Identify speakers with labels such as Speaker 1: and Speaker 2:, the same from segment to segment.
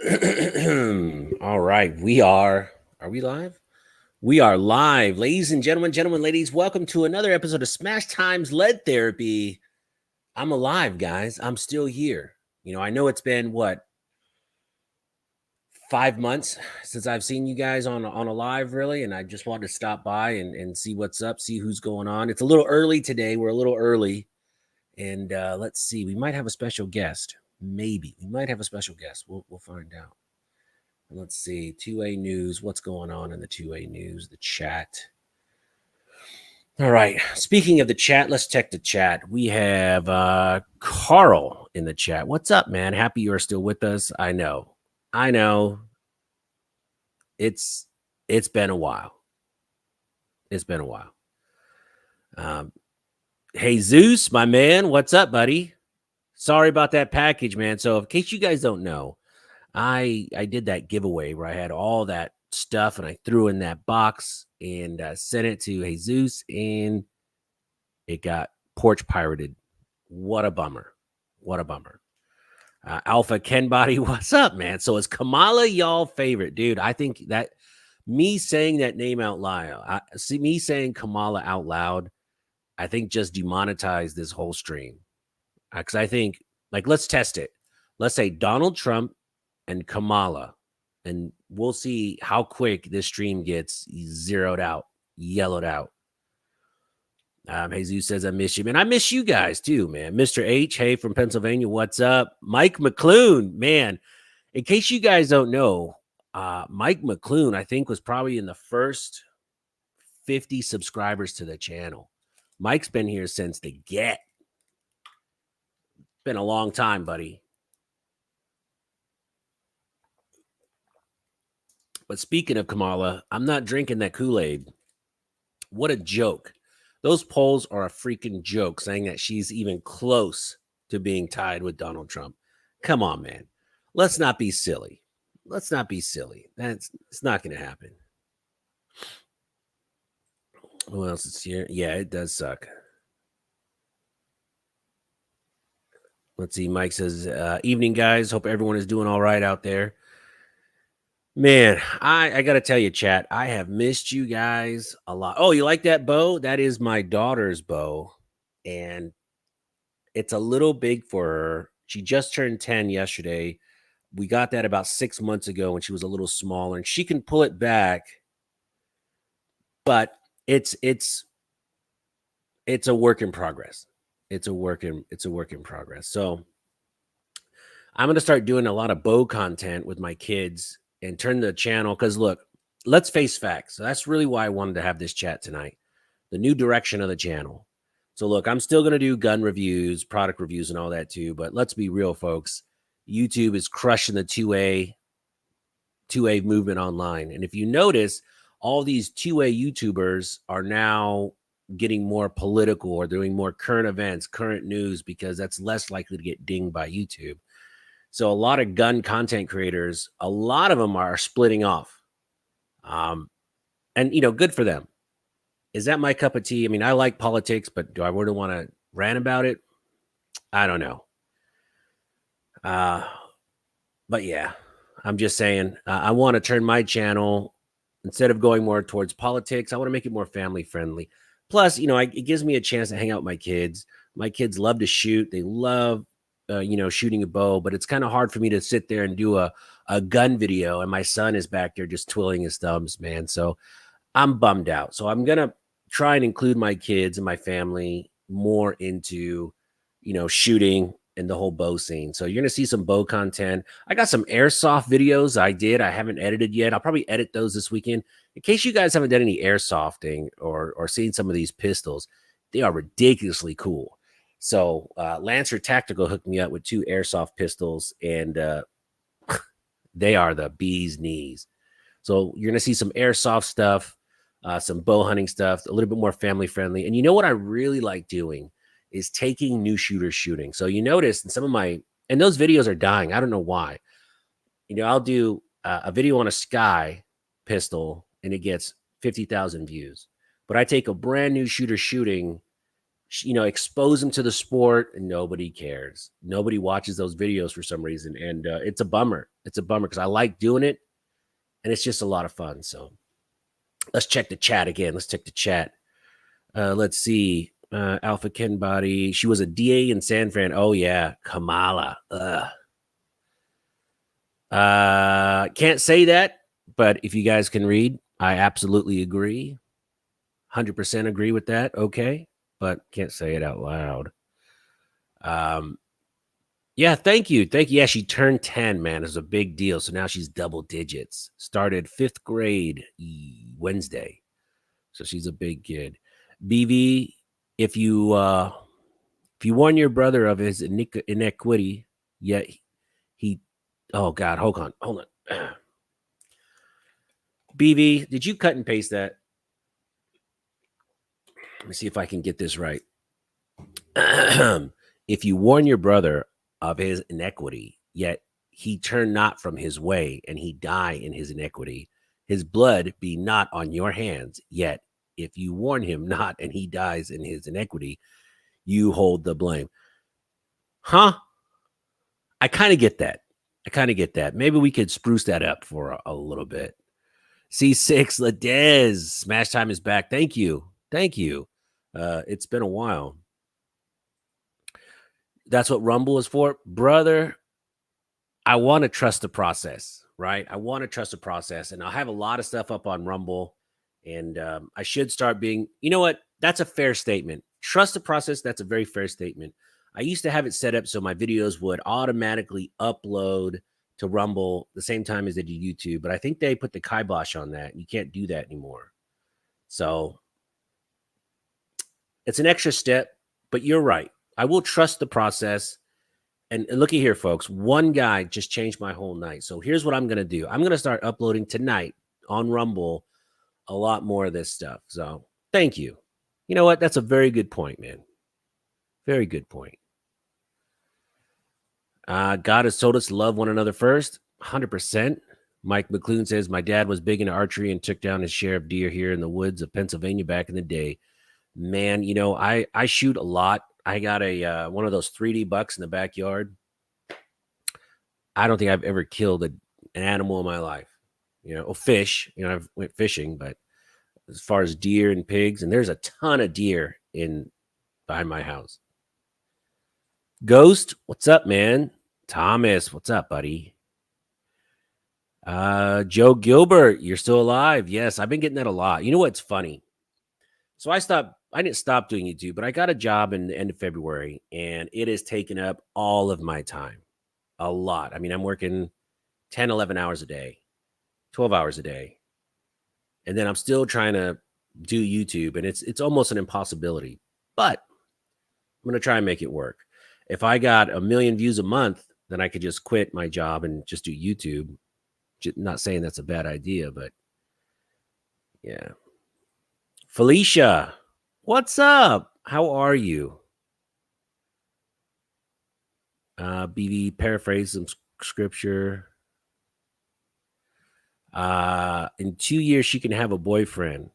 Speaker 1: All right, Are we live? We are live, ladies and gentlemen, ladies. Welcome to another episode of Smash Times Lead Therapy. I'm alive, guys. I'm still here. I know it's been 5 months since I've seen you guys on a live, really, and I just wanted to stop by and see what's up, see who's going on. It's a little early today. We're a little early, and let's see. We might have a special guest. Maybe we might have a special guest. We'll find out. Let's see, 2A News. What's going on in the 2A News? The chat. All right. Speaking of the chat, let's check the chat. We have Carl in the chat. What's up, man? Happy you are still with us. I know. It's been a while. It's been a while. Hey Zeus, my man, what's up, buddy? Sorry about that package, man. So, in case you guys don't know, I did that giveaway where I had all that stuff and I threw in that box and sent it to Jesus, and it got porch pirated. What a bummer. What a bummer. Alpha Ken Body, what's up, man? So is Kamala y'all favorite? Dude, I think that me saying that name out loud, me saying Kamala out loud, I think just demonetized this whole stream. Because I think, let's test it. Let's say Donald Trump and Kamala, and we'll see how quick this stream gets zeroed out, yellowed out. Jesus says, I miss you, man. I miss you guys too, man. Mr. H, hey, from Pennsylvania, what's up? Mike McClune, man. In case you guys don't know, Mike McClune, I think, was probably in the first 50 subscribers to the channel. Mike's been here since the get. Been a long time, buddy. But speaking of Kamala, I'm not drinking that Kool-Aid. What a joke. Those polls are a freaking joke, saying that she's even close to being tied with Donald Trump. Come on, man. Let's not be silly. It's not going to happen. Who else is here? Yeah, it does suck. Let's see. Mike says, evening, guys. Hope everyone is doing all right out there. Man, I got to tell you, chat, I have missed you guys a lot. Oh, you like that bow? That is my daughter's bow. And it's a little big for her. She just turned 10 yesterday. We got that about 6 months ago when she was a little smaller, and she can pull it back, but it's a work in progress. It's a work in progress. So I'm going to start doing a lot of bow content with my kids and turn the channel, because look, let's face facts. So that's really why I wanted to have this chat tonight. The new direction of the channel. So look, I'm still going to do gun reviews, product reviews, and all that too. But let's be real, folks. YouTube is crushing the 2A movement online. And if you notice, all these 2A YouTubers are now getting more political or doing more current events, current news, because that's less likely to get dinged by YouTube. So a lot of gun content creators, a lot of them are splitting off. And, good for them. Is that my cup of tea? I mean, I like politics, but do I really want to rant about it? I don't know. But yeah, I'm just saying, I want to turn my channel, instead of going more towards politics, I want to make it more family friendly. Plus, it gives me a chance to hang out with my kids. My kids love to shoot. They love, shooting a bow, but it's kind of hard for me to sit there and do a gun video. And my son is back there just twiddling his thumbs, man. So I'm bummed out. So I'm going to try and include my kids and my family more into, shooting and the whole bow scene. So you're going to see some bow content. I got some airsoft videos I haven't edited yet. I'll probably edit those this weekend. In case you guys haven't done any airsofting or seen some of these pistols, they are ridiculously cool. So Lancer Tactical hooked me up with 2 airsoft pistols, and they are the bee's knees. So you're going to see some airsoft stuff, some bow hunting stuff, a little bit more family friendly. And you know what I really like doing is taking new shooters shooting. So you notice in some of and those videos are dying. I don't know why. I'll do a video on a Sky pistol and it gets 50,000 views. But I take a brand new shooter shooting expose them to the sport, and nobody cares. Nobody watches those videos for some reason, and it's a bummer. It's a bummer because I like doing it, and it's just a lot of fun. So let's check the chat again. Let's check the chat. Let's see. Alpha Ken Body. She was a DA in San Fran. Oh yeah, Kamala. Can't say that, but if you guys can read, I absolutely agree. 100% agree with that. Okay, but can't say it out loud. Yeah, thank you. Yeah, she turned 10, man. It's a big deal. So now she's double digits. Started 5th grade Wednesday. So she's a big kid. BV, if you warn your brother of his inequity, yet he oh God, hold on. BV, did you cut and paste that? Let me see if I can get this right. If you warn your brother of his iniquity, yet he turn not from his way, and he die in his iniquity, his blood be not on your hands. Yet if you warn him not, and he dies in his iniquity, you hold the blame. Huh? I kind of get that. Maybe we could spruce that up for a little bit. C6 Ladez, Smash Time is back. Thank you. It's been a while. That's what Rumble is for, brother. I want to trust the process, right? I want to trust the process, and I'll have a lot of stuff up on Rumble, and I should start being. You know what? That's a fair statement. Trust the process. That's a very fair statement. I used to have it set up so my videos would automatically upload to Rumble the same time as they do YouTube, but I think they put the kibosh on that. You can't do that anymore. So it's an extra step, but you're right. I will trust the process. And looky here, folks. One guy just changed my whole night. So here's what I'm going to do. I'm going to start uploading tonight on Rumble a lot more of this stuff. So thank you. You know what? That's a very good point, man. Very good point. God has told us to love one another first. 100%. Mike McClune says, my dad was big into archery and took down his share of deer here in the woods of Pennsylvania back in the day. Man, I shoot a lot. I got a one of those 3D bucks in the backyard. I don't think I've ever killed an animal in my life. A fish. I've went fishing, but as far as deer and pigs, and there's a ton of deer behind my house. Ghost, what's up, man? Thomas, what's up, buddy? Joe Gilbert, you're still alive. Yes, I've been getting that a lot. You know what's funny? So I didn't stop doing YouTube, but I got a job in the end of February, and it has taken up all of my time. A lot. I mean, I'm working 10, 11 hours a day, 12 hours a day. And then I'm still trying to do YouTube, and it's almost an impossibility. But I'm going to try and make it work. If I got 1 million views a month, then I could just quit my job and just do YouTube. Not saying that's a bad idea, but yeah. Felicia, what's up? How are you? BB, paraphrase some scripture. In 2 years, she can have a boyfriend.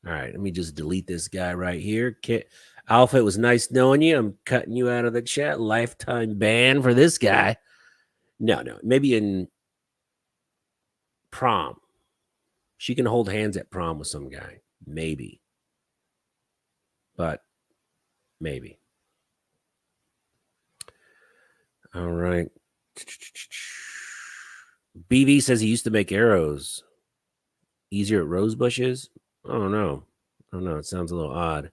Speaker 1: All right, let me just delete this guy right here. Alpha, it was nice knowing you. I'm cutting you out of the chat. Lifetime ban for this guy. No, maybe in prom. She can hold hands at prom with some guy. Maybe. But maybe. All right. BV says he used to make arrows. Easier at rose bushes? I don't know. It sounds a little odd.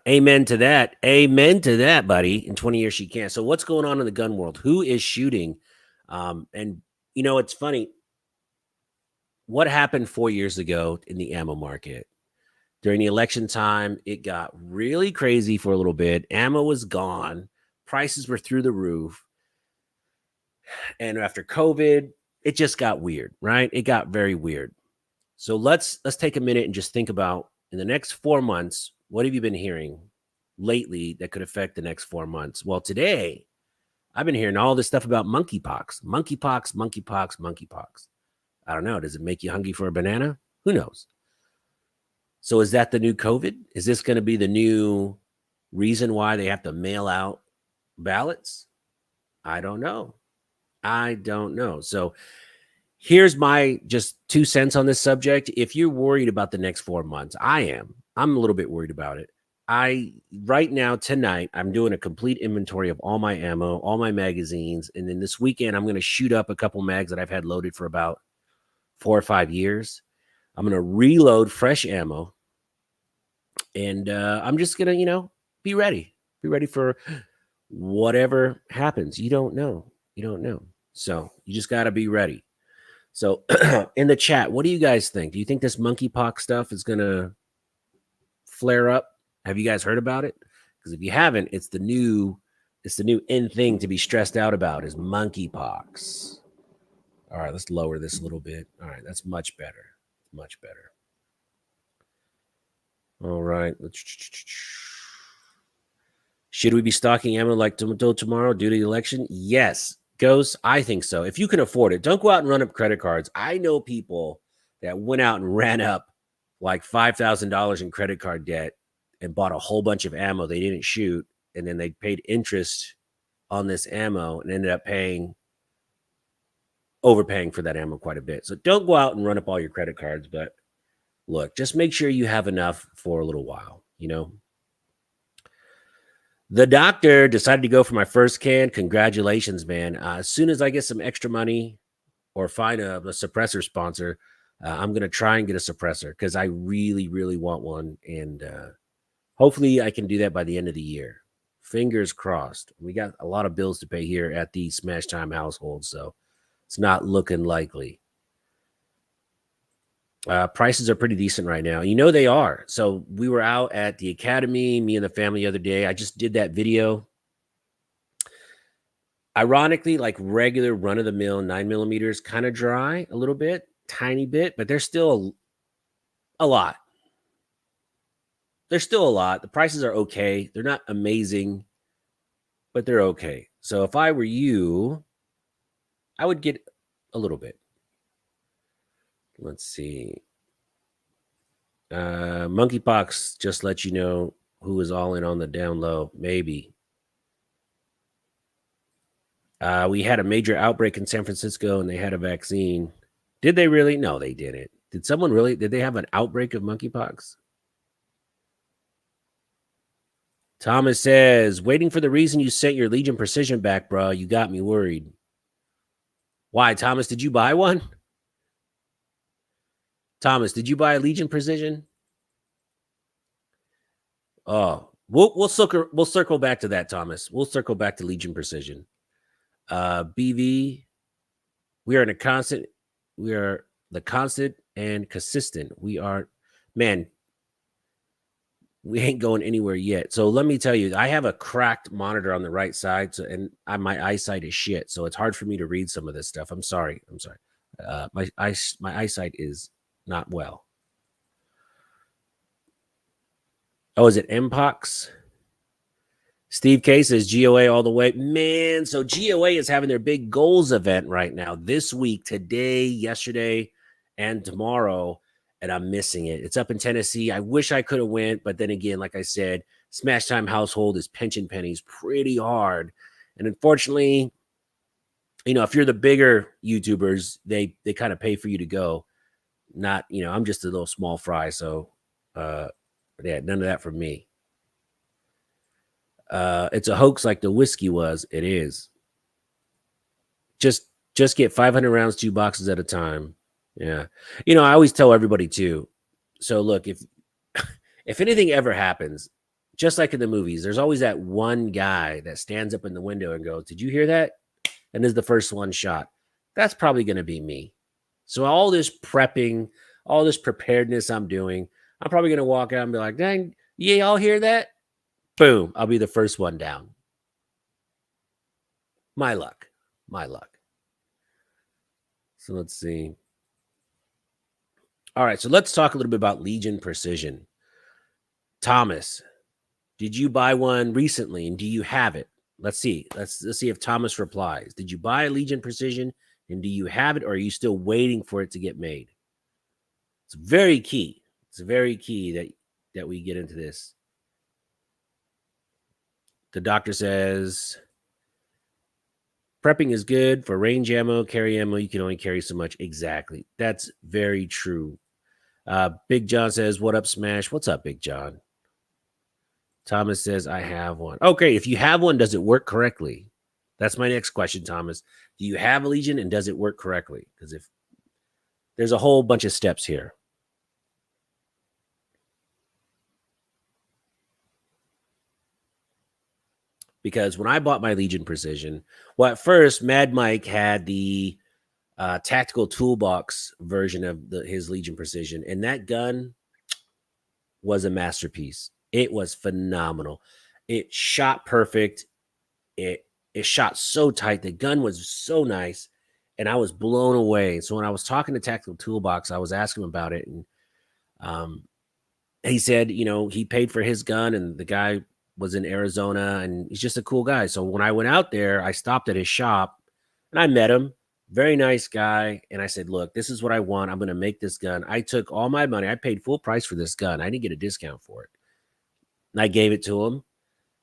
Speaker 1: Amen to that. Amen to that, buddy. In 20 years, she can't. So what's going on in the gun world? Who is shooting? And, it's funny. What happened 4 years ago in the ammo market? During the election time, it got really crazy for a little bit. Ammo was gone. Prices were through the roof. And after COVID, it just got weird, right? It got very weird. So let's take a minute and just think about, in the next 4 months, what have you been hearing lately that could affect the next 4 months? Well, today, I've been hearing all this stuff about monkeypox. Monkeypox. I don't know. Does it make you hungry for a banana? Who knows? So is that the new COVID? Is this going to be the new reason why they have to mail out ballots? I don't know. I don't know. So here's my just 2 cents on this subject. If you're worried about the next 4 months, I am. I'm a little bit worried about it. Right now, tonight, I'm doing a complete inventory of all my ammo, all my magazines. And then this weekend, I'm going to shoot up a couple mags that I've had loaded for about 4 or 5 years. I'm going to reload fresh ammo. And I'm just going to, be ready. Be ready for whatever happens. You don't know. You don't know. So you just got to be ready. So in the chat, what do you guys think? Do you think this monkeypox stuff is going to flare up? Have you guys heard about it? Because if you haven't, it's the new in thing to be stressed out about is monkeypox. All right, let's lower this a little bit. All right, that's much better. Much better. All right. Should we be stocking ammo like until tomorrow due to the election? Yes. Ghost, I think so. If you can afford it, don't go out and run up credit cards. I know people that went out and ran up like $5,000 in credit card debt and bought a whole bunch of ammo they didn't shoot, and then they paid interest on this ammo and ended up overpaying for that ammo quite a bit. So don't go out and run up all your credit cards, but look, just make sure you have enough for a little while, The doctor decided to go for my first can. Congratulations, man. As soon as I get some extra money or find a suppressor sponsor, I'm going to try and get a suppressor because I really, really want one. And hopefully I can do that by the end of the year. Fingers crossed. We got a lot of bills to pay here at the Smash Time household, so it's not looking likely. Prices are pretty decent right now. They are. So we were out at the academy, me and the family the other day. I just did that video. Ironically, like regular run-of-the-mill 9mm, kind of dry a little bit, tiny bit, but there's still a lot. There's still a lot. The prices are okay. They're not amazing, but they're okay. So if I were you, I would get a little bit. Let's see. Monkeypox just let you know who is all in on the down low. Maybe. We had a major outbreak in San Francisco and they had a vaccine. Did they really? No, they didn't. Did they have an outbreak of monkeypox? Thomas says, waiting for the reason you sent your Legion Precision back, bro. You got me worried. Why, Thomas? Did you buy one? Thomas, did you buy a Legion Precision? Oh, we'll circle back to that, Thomas. We'll circle back to Legion Precision. BV, we are the constant and consistent. We ain't going anywhere yet. So let me tell you, I have a cracked monitor on the right side, and my eyesight is shit. So it's hard for me to read some of this stuff. I'm sorry. My eyesight is not well. Oh, is it Mpox? Steve K says GOA all the way. Man, so GOA is having their big goals event right now this week, today, yesterday, and tomorrow, and I'm missing it. It's up in Tennessee. I wish I could have went, but then again, like I said, Smash Time household is pinching pennies pretty hard. And unfortunately, if you're the bigger YouTubers, they kind of pay for you to go. Not, I'm just a little small fry, so yeah, none of that for me. It's a hoax like the whiskey was. It is. Just get 500 rounds, 2 boxes at a time. Yeah. I always tell everybody too. So look, if anything ever happens, just like in the movies, there's always that one guy that stands up in the window and goes, "Did you hear that?" And is the first one shot. That's probably going to be me. So all this prepping, all this preparedness I'm doing, I'm probably going to walk out and be like, "Dang, yeah, y'all hear that?" Boom, I'll be the first one down. My luck. So let's see. All right, so let's talk a little bit about Legion Precision. Thomas, did you buy one recently, and do you have it? Let's see. Let's see if Thomas replies. Did you buy a Legion Precision, and do you have it, or are you still waiting for it to get made? It's very key. It's very key that we get into this. The doctor says prepping is good for range ammo, carry ammo. You can only carry so much. Exactly. That's very true. Big John says, "What up, Smash?" What's up, Big John? Thomas says, "I have one." Okay, if you have one, does it work correctly? That's my next question, Thomas. Do you have a Legion and does it work correctly? Because if there's a whole bunch of steps here. Because when I bought my Legion Precision, well, at first, Mad Mike had the tactical toolbox version of his Legion Precision, and that gun was a masterpiece. It was phenomenal. It shot perfect. It shot so tight. The gun was so nice, and I was blown away. So when I was talking to Tactical Toolbox, I was asking him about it, and um, he said, he paid for his gun, and the guy was in Arizona, and he's just a cool guy. So when I went out there, I stopped at his shop, and I met him. Very nice guy. And I said, "Look, this is what I want. I'm going to make this gun." I took all my money. I paid full price for this gun. I didn't get a discount for it. And I gave it to him.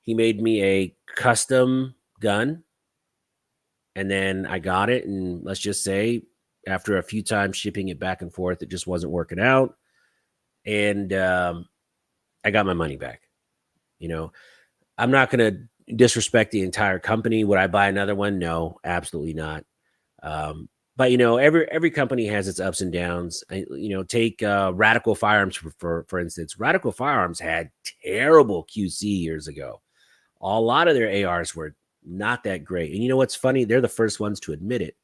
Speaker 1: He made me a custom gun. And then I got it. And let's just say after a few times shipping it back and forth, it just wasn't working out. And I got my money back. I'm not going to disrespect the entire company. Would I buy another one? No, absolutely not. But every company has its ups and downs. Take Radical Firearms for instance. Radical Firearms had terrible QC years ago. A lot of their ARs were not that great. And you know what's funny? They're the first ones to admit it.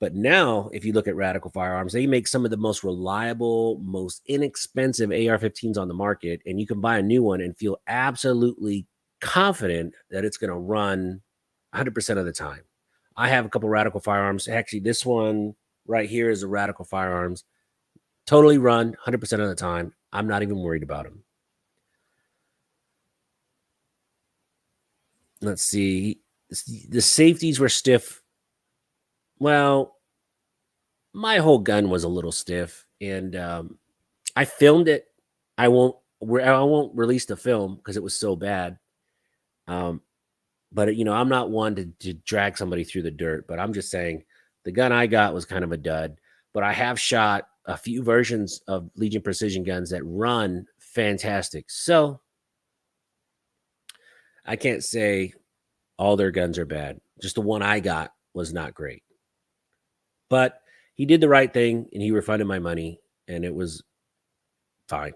Speaker 1: But now, if you look at Radical Firearms, they make some of the most reliable, most inexpensive AR-15s on the market, and you can buy a new one and feel absolutely confident that it's going to run 100% of the time. I have a couple Radical Firearms. Actually, this one right here is a Radical Firearms. Totally run 100% of the time. I'm not even worried about them. Let's see. The safeties were stiff. Well, my whole gun was a little stiff, and I filmed it. I won't release the film because it was so bad. But I'm not one to drag somebody through the dirt. But I'm just saying the gun I got was kind of a dud. But I have shot a few versions of Legion Precision guns that run fantastic. So I can't say all their guns are bad. Just the one I got was not great. But he did the right thing and he refunded my money, and it was fine.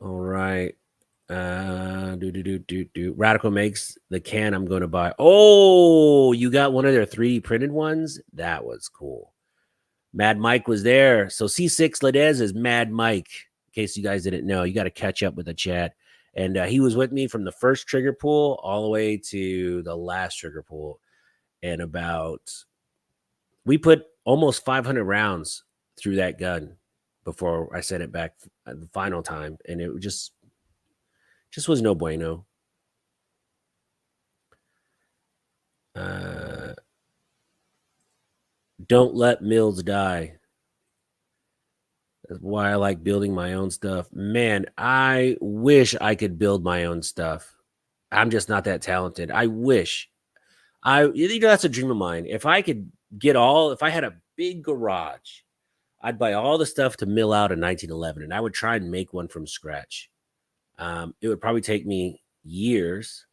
Speaker 1: All right. Radical makes the can I'm going to buy. Oh, you got one of their 3D printed ones? That was cool. Mad Mike was there. So C6 Ledez is Mad Mike. In case you guys didn't know, you got to catch up with the chat. And he was with me from the first trigger pull all the way to the last trigger pull. And we put almost 500 rounds through that gun before I sent it back the final time. And it just was no bueno. Don't let Mills die. That's why I like building my own stuff. Man, I wish I could build my own stuff. I'm just not that talented. I wish. That's a dream of mine. If I had a big garage, I'd buy all the stuff to mill out in 1911, and I would try and make one from scratch. It would probably take me years,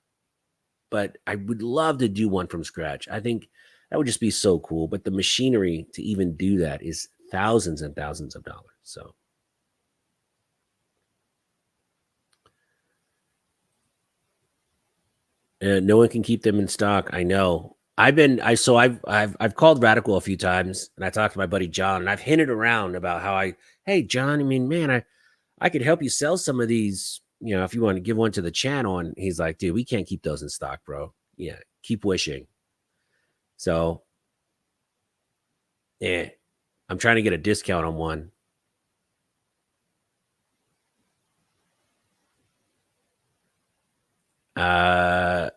Speaker 1: but I would love to do one from scratch. I think that would just be so cool. But the machinery to even do that is thousands and thousands of dollars. So no one can keep them in stock. I know. I've called Radical a few times, and I talked to my buddy John, and I've hinted around about how hey John, I mean, man, I could help you sell some of these, if you want to give one to the channel. And he's like, dude, we can't keep those in stock, bro. Yeah, keep wishing. So, yeah, I'm trying to get a discount on one.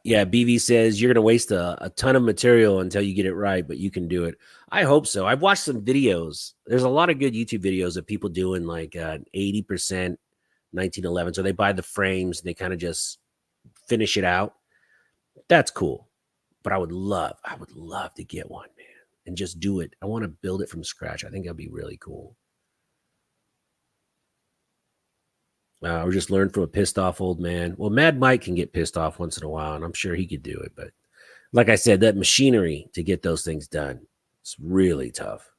Speaker 1: Yeah, BV says you're gonna waste a ton of material until you get it right, but you can do it. I hope so. I've watched some videos. There's a lot of good YouTube videos of people doing like 80% 1911. So they buy the frames and they kind of just finish it out. That's cool. But I would love to get one, man, and just do it. I want to build it from scratch. I think that'd be really cool. Or just learn from a pissed off old man. Well, Mad Mike can get pissed off once in a while, and I'm sure he could do it. But like I said, that machinery to get those things done, it's really tough.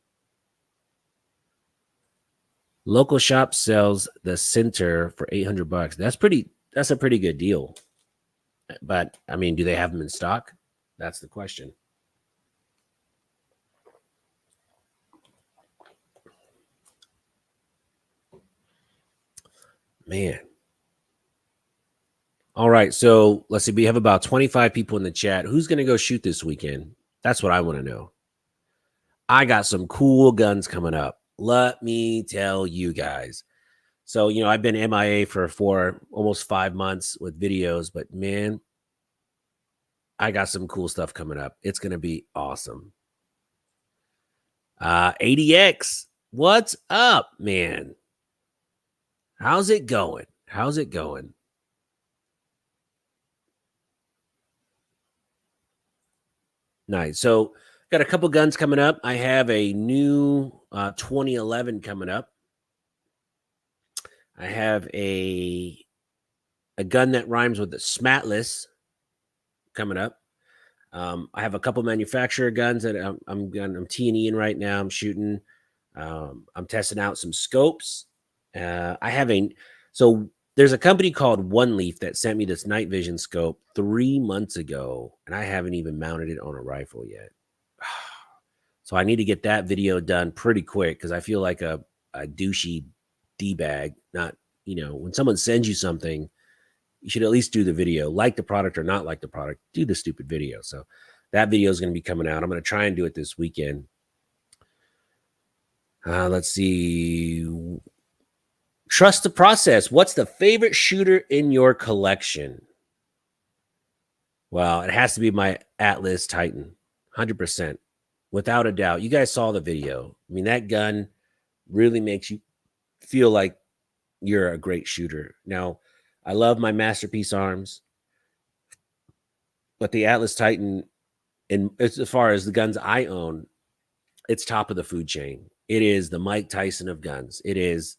Speaker 1: Local shop sells the center for $800. That's a pretty good deal. But I mean, do they have them in stock? That's the question. Man. All right. So let's see. We have about 25 people in the chat. Who's going to go shoot this weekend? That's what I want to know. I got some cool guns coming up. Let me tell you guys. So, I've been MIA for almost 5 months with videos, but man, I got some cool stuff coming up. It's going to be awesome. ADX, what's up, man? How's it going? How's it going? Nice. So, got a couple guns coming up. I have a new 2011 coming up. I have a gun that rhymes with the smatless coming up. I have a couple manufacturer guns that I'm T&Eing right now. I'm shooting. I'm testing out some scopes. So there's a company called One Leaf that sent me this night vision scope 3 months ago, and I haven't even mounted it on a rifle yet. So I need to get that video done pretty quick because I feel like a douchey D-bag. Not, when someone sends you something, you should at least do the video, like the product or not like the product, do the stupid video. So that video is going to be coming out. I'm going to try and do it this weekend. Let's see. Trust the process. What's the favorite shooter in your collection? Well, it has to be my Atlas Titan, 100%, without a doubt. You guys saw the video. I mean, that gun really makes you feel like you're a great shooter. Now, I love my Masterpiece arms, but the Atlas Titan, and as far as the guns I own, it's top of the food chain. It is the Mike Tyson of guns. It is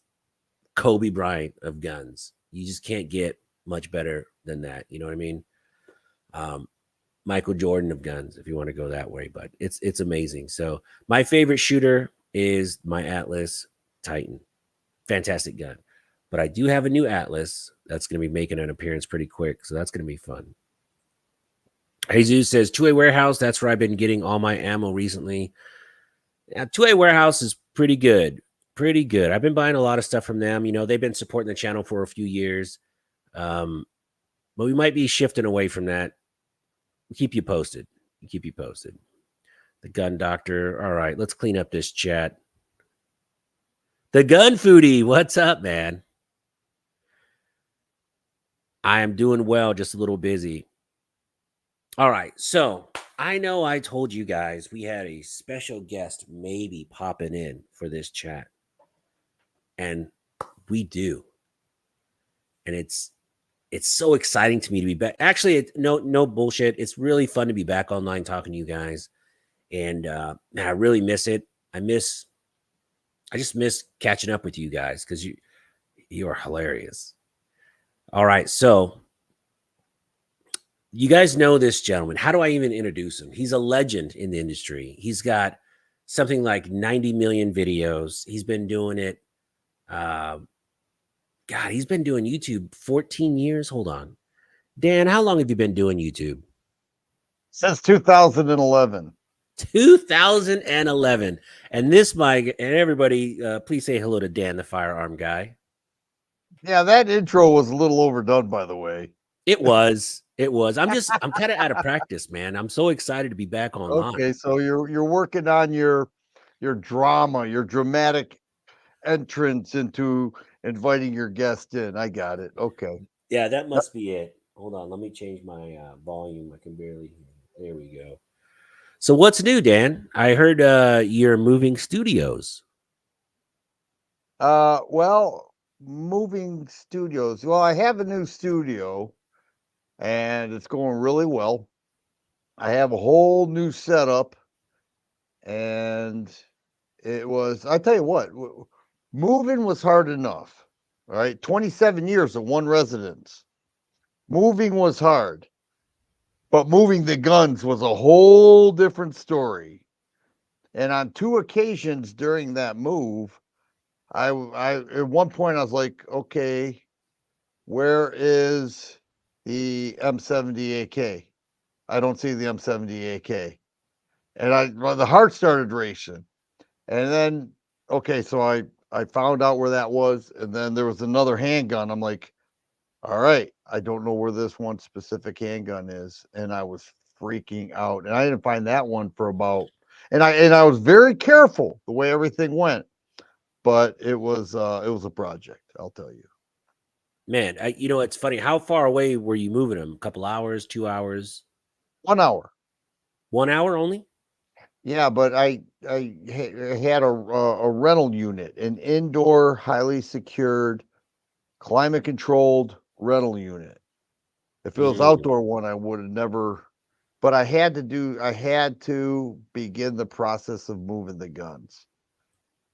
Speaker 1: Kobe Bryant of guns. You just can't get much better than that. You know what I mean? Michael Jordan of guns, if you want to go that way. But it's amazing. So my favorite shooter is my Atlas Titan. Fantastic gun. But I do have a new Atlas that's going to be making an appearance pretty quick. So that's going to be fun. Jesus says, 2A Warehouse. That's where I've been getting all my ammo recently. Now, 2A Warehouse is pretty good. Pretty good. I've been buying a lot of stuff from them. They've been supporting the channel for a few years. But we might be shifting away from that. Keep you posted. Keep you posted. The Gun Doctor. All right, let's clean up this chat. The Gun Foodie. What's up, man? I am doing well, just a little busy. All right, so I know I told you guys we had a special guest maybe popping in for this chat. And we do. And it's so exciting to me to be back. Actually, no bullshit. It's really fun to be back online talking to you guys. And man, I really miss it. I just miss catching up with you guys because you are hilarious. All right, so you guys know this gentleman. How do I even introduce him? He's a legend in the industry. He's got something like 90 million videos. He's been doing it. God, he's been doing YouTube 14 years. Hold on. Dan, how long have you been doing YouTube?
Speaker 2: Since 2011.
Speaker 1: 2011. And this mic, and everybody, please say hello to Dan, the firearm guy.
Speaker 2: Yeah, that intro was a little overdone, by the way.
Speaker 1: It was. I'm kind of out of practice, man. I'm so excited to be back online.
Speaker 2: Okay, so you're working on your drama, your dramatic entrance into inviting your guest in. I got it. Okay.
Speaker 1: Yeah, that must be it. Hold on, let me change my volume. I can barely hear you. There we go. So what's new, Dan? I heard you're moving studios.
Speaker 2: Well, moving studios. Well, I have a new studio and it's going really well. I have a whole new setup and I tell you what, moving was hard enough, right? 27 years of one residence. Moving was hard, but moving the guns was a whole different story. And on two occasions during that move, I at one point I was like, okay, where is the M70 AK? I don't see the M70 AK. And the heart started racing. And then, okay, so I found out where that was. And then there was another handgun. I'm like, all right, I don't know where this one specific handgun is. And I was freaking out. And I didn't find that one for about, and I was very careful the way everything went, but it was a project, I'll tell you.
Speaker 1: Man, it's funny. How far away were you moving them? A couple hours, 2 hours,
Speaker 2: 1 hour.
Speaker 1: 1 hour only?
Speaker 2: Yeah, but I had a rental unit, an indoor, highly secured, climate controlled rental unit. If it was
Speaker 1: Mm,
Speaker 2: outdoor one, I would have never. But I had to begin the process of moving the guns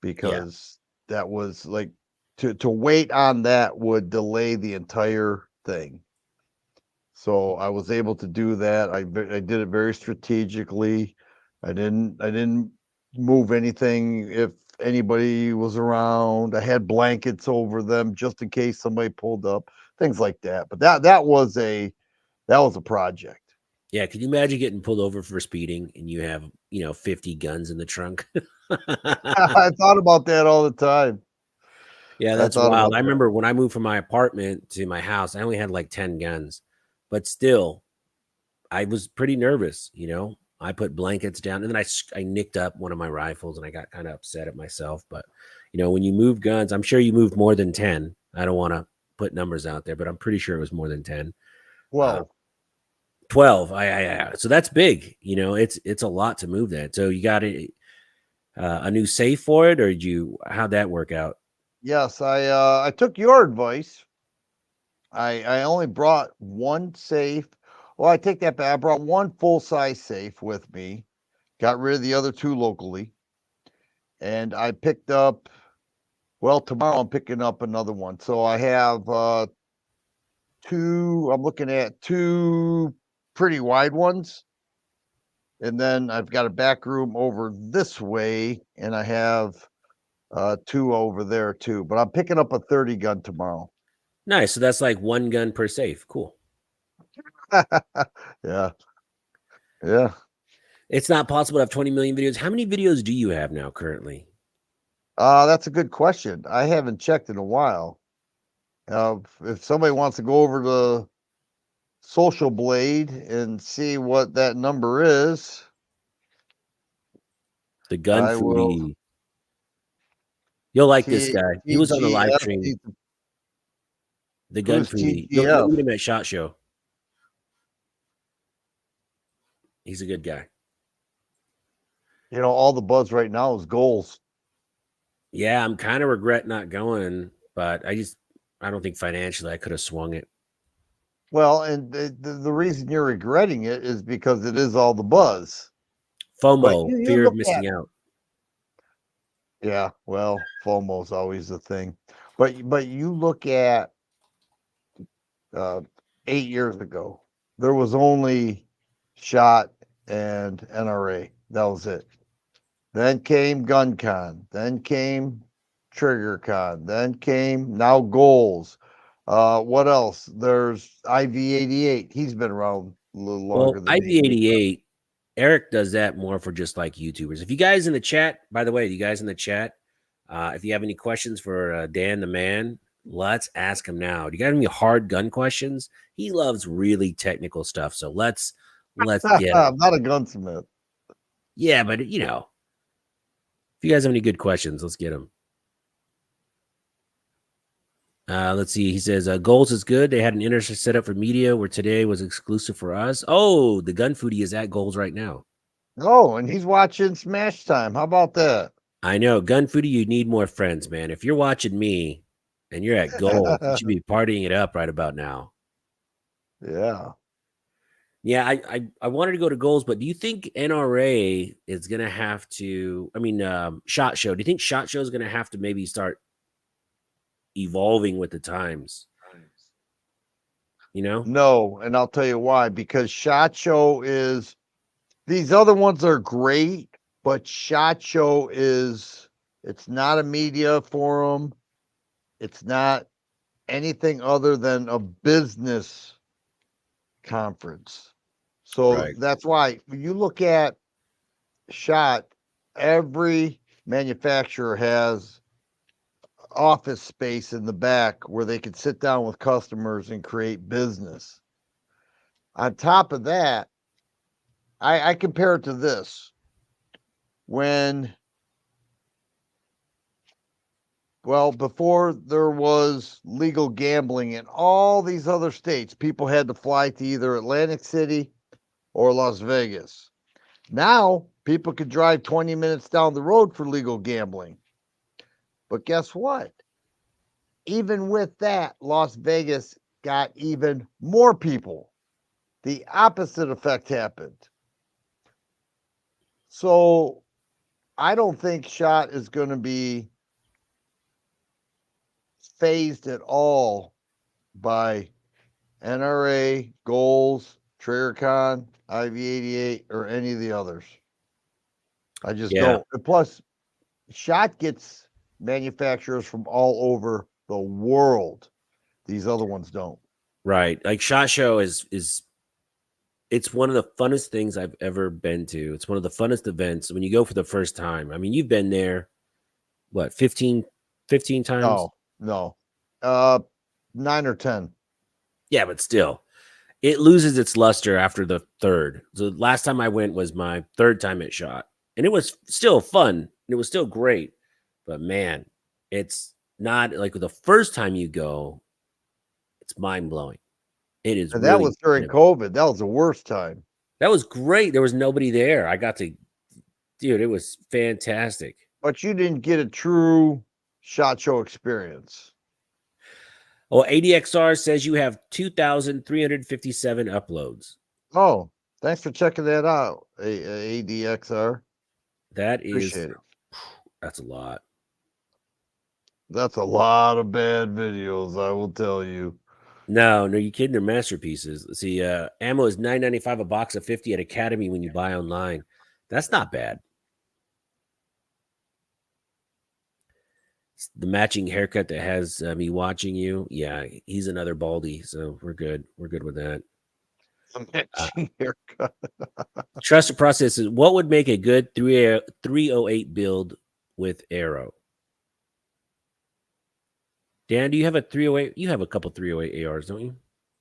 Speaker 1: yeah.
Speaker 2: because that was like to wait on that would delay the entire thing. So I was able to do that. I did it very strategically. I didn't move anything if anybody was around. I had blankets over them just in case somebody pulled up, things like that. But that was a project.
Speaker 1: Yeah. Could you imagine getting pulled over for speeding and you have, 50 guns in the trunk?
Speaker 2: I thought about that all the time.
Speaker 1: Yeah,
Speaker 2: I
Speaker 1: that's
Speaker 2: thought
Speaker 1: wild.
Speaker 2: about
Speaker 1: I
Speaker 2: that.
Speaker 1: remember when I moved from my apartment to my house, I only had like 10 guns, but still, I was pretty nervous. I put blankets down and then I nicked up one of my rifles and I got kind of upset at myself. But, when you move guns, I'm sure you moved more than 10. I don't want to put numbers out there, but I'm pretty sure it was more than 10. Uh,
Speaker 2: 12.
Speaker 1: 12. So that's big. It's a lot to move that. So you got a new safe for it, or how'd that work out?
Speaker 2: Yes, I took your advice. I only brought one safe. Well, I take that back. I brought one full size safe with me. Got rid of the other two locally, and I picked up. Well, tomorrow I'm picking up another one. So I have two. I'm looking at two pretty wide ones, and then I've got a back room over this way, and I have two over there too. But I'm picking up a 30 gun tomorrow.
Speaker 1: Nice. So that's like one gun per safe. Cool.
Speaker 2: Yeah, yeah.
Speaker 1: It's not possible to have 20 million videos. How many videos do you have now currently?
Speaker 2: That's a good question. I haven't checked in a while. If somebody wants to go over to Social Blade and see what that number is,
Speaker 1: The gun
Speaker 2: I will.
Speaker 1: foodie. You'll like this
Speaker 2: T
Speaker 1: guy. He was on the live
Speaker 2: TGF.
Speaker 1: stream. The gun
Speaker 2: Who's
Speaker 1: foodie. You'll
Speaker 2: TGF?
Speaker 1: meet him at Shot Show. He's a good guy.
Speaker 2: You know, all the buzz right now is goals.
Speaker 1: Yeah, I'm kind of regret not going, but I don't think financially I could have swung it.
Speaker 2: Well, and the reason you're regretting it is because it is all the buzz. But
Speaker 1: FOMO,
Speaker 2: you
Speaker 1: fear of
Speaker 2: look at,
Speaker 1: missing out.
Speaker 2: yeah, well, FOMO's always the thing. But you look at uh, 8 years ago, there was only Shot and NRA. That was it. Then came GunCon. Then came TriggerCon. Then came now Goals. What else? There's IV88. He's been around a little longer
Speaker 1: Well,
Speaker 2: than me.
Speaker 1: IV88, Eric does that more for just like YouTubers. If you guys in the chat, by the way, you guys in the chat, if you have any questions for Dan the man, let's ask him now. Do you got any hard gun questions? He loves really technical stuff. So let's get him.
Speaker 2: I'm not a gunsmith.
Speaker 1: Yeah, but if you guys have any good questions, let's get them. Let's see. He says goals is good. They had an interest set up for media where today was exclusive for us. Oh, the gun foodie is at goals right now.
Speaker 2: Oh, and he's watching Smash Time. How about that?
Speaker 1: I know, gun foodie. You need more friends, man. If you're watching me and you're at goals, you should be partying it up right about now.
Speaker 2: Yeah.
Speaker 1: Yeah, I wanted to go to goals, but do you think NRA is gonna have to? I mean, Shot Show. Do you think Shot Show is gonna have to maybe start evolving with the times? You know,
Speaker 2: No, and I'll tell you why. Because SHOT Show is these other ones are great, but SHOT Show is it's not a media forum. It's not anything other than a business conference. So
Speaker 1: right?
Speaker 2: that's why when you look at SHOT, every manufacturer has office space in the back where they can sit down with customers and create business. On top of that, I compare it to this. When, well, before there was legal gambling in all these other states, people had to fly to either Atlantic City or Las Vegas. Now, people could drive 20 minutes down the road for legal gambling. But guess what? Even with that, Las Vegas got even more people. The opposite effect happened. So I don't think SHOT is going to be phased at all by NRA, Goals, TriggerCon, IV88, or any of the others. I just
Speaker 1: Yeah,
Speaker 2: don't. And plus, SHOT gets manufacturers from all over the world. These other ones don't.
Speaker 1: right. Like Shot Show is it's one of the funnest things I've ever been to. It's one of the funnest events when you go for the first time. I mean, you've been there what 15 times?
Speaker 2: No, no. Uh, 9 or 10.
Speaker 1: Yeah, but still, it loses its luster after the third. So last time I went was my third time at Shot, and it was still fun. And it was still great, but man, it's not like the first time you go. It's mind blowing. It is
Speaker 2: And that
Speaker 1: really
Speaker 2: was during
Speaker 1: kind of,
Speaker 2: COVID. That was the worst time.
Speaker 1: that was great. There was nobody there. I got to, dude. It was fantastic.
Speaker 2: But you didn't get a true SHOT Show experience.
Speaker 1: Well, ADXR says you have 2,357 uploads.
Speaker 2: Oh, thanks for checking that out, ADXR.
Speaker 1: That is,
Speaker 2: Appreciate it.
Speaker 1: that's a lot.
Speaker 2: That's a lot of bad videos, I will tell you.
Speaker 1: No, no, you kidding? They're masterpieces. Let's see, ammo is $9.95 a box of 50 at Academy when you buy online. That's not bad. The matching haircut that has me watching you. Yeah, he's another baldy, so we're good. We're good with that.
Speaker 2: A matching haircut.
Speaker 1: Trusted process is what would make a good 308 build with arrow. Dan, do you have a 308? You have a couple 308 ARs, don't you?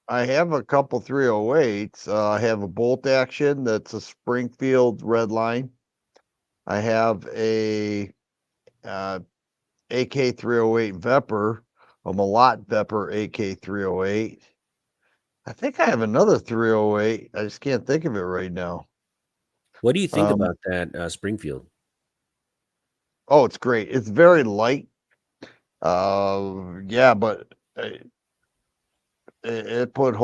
Speaker 2: I have a couple 308s. I have a bolt action that's a Springfield red line. I have a AK 308 Vepr, a Malott Vepr AK 308. I think I have another 308. I just can't think of it right now.
Speaker 1: What do you think
Speaker 2: Um,
Speaker 1: about that Springfield?
Speaker 2: oh, it's great. It's very light. Yeah, but it puts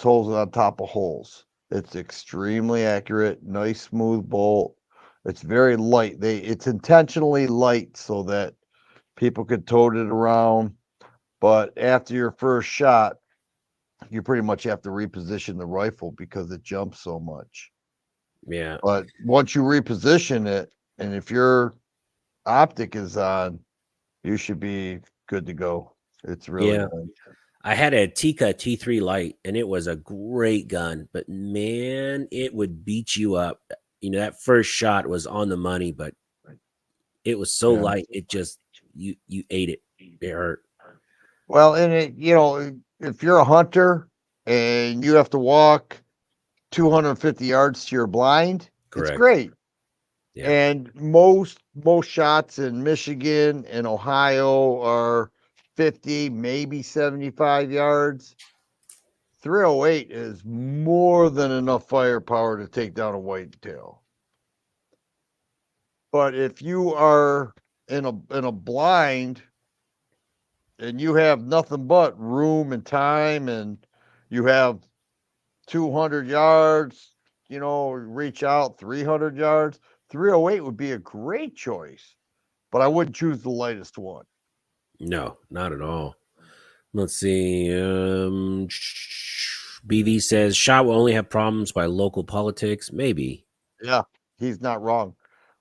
Speaker 2: holes on top of holes. It's extremely accurate, nice smooth bolt. It's very light. It's intentionally light so that people could tote it around. But after your first shot, you pretty much have to reposition the rifle because it jumps so much.
Speaker 1: Yeah,
Speaker 2: But once you reposition it, and if your optic is on, you should be good to go. It's really
Speaker 1: yeah.
Speaker 2: nice.
Speaker 1: I had a Tika T3 light, and it was a great gun, but man, it would beat you up. That first shot was on the money, but it was so
Speaker 2: Yeah.
Speaker 1: light, it just you ate it. It hurt.
Speaker 2: Well, and if you're a hunter and you have to walk 250 yards to your blind, it's
Speaker 1: Correct.
Speaker 2: great.
Speaker 1: Yeah.
Speaker 2: And most shots in Michigan and Ohio are 50, maybe 75 yards. 308 is more than enough firepower to take down a whitetail. But if you are in a blind and you have nothing but room and time and you have 200 yards, reach out 300 yards, 308 would be a great choice, but I wouldn't choose the lightest one.
Speaker 1: No, not at all. Let's see. BV says shot will only have problems by local politics. Maybe.
Speaker 2: Yeah, he's not wrong.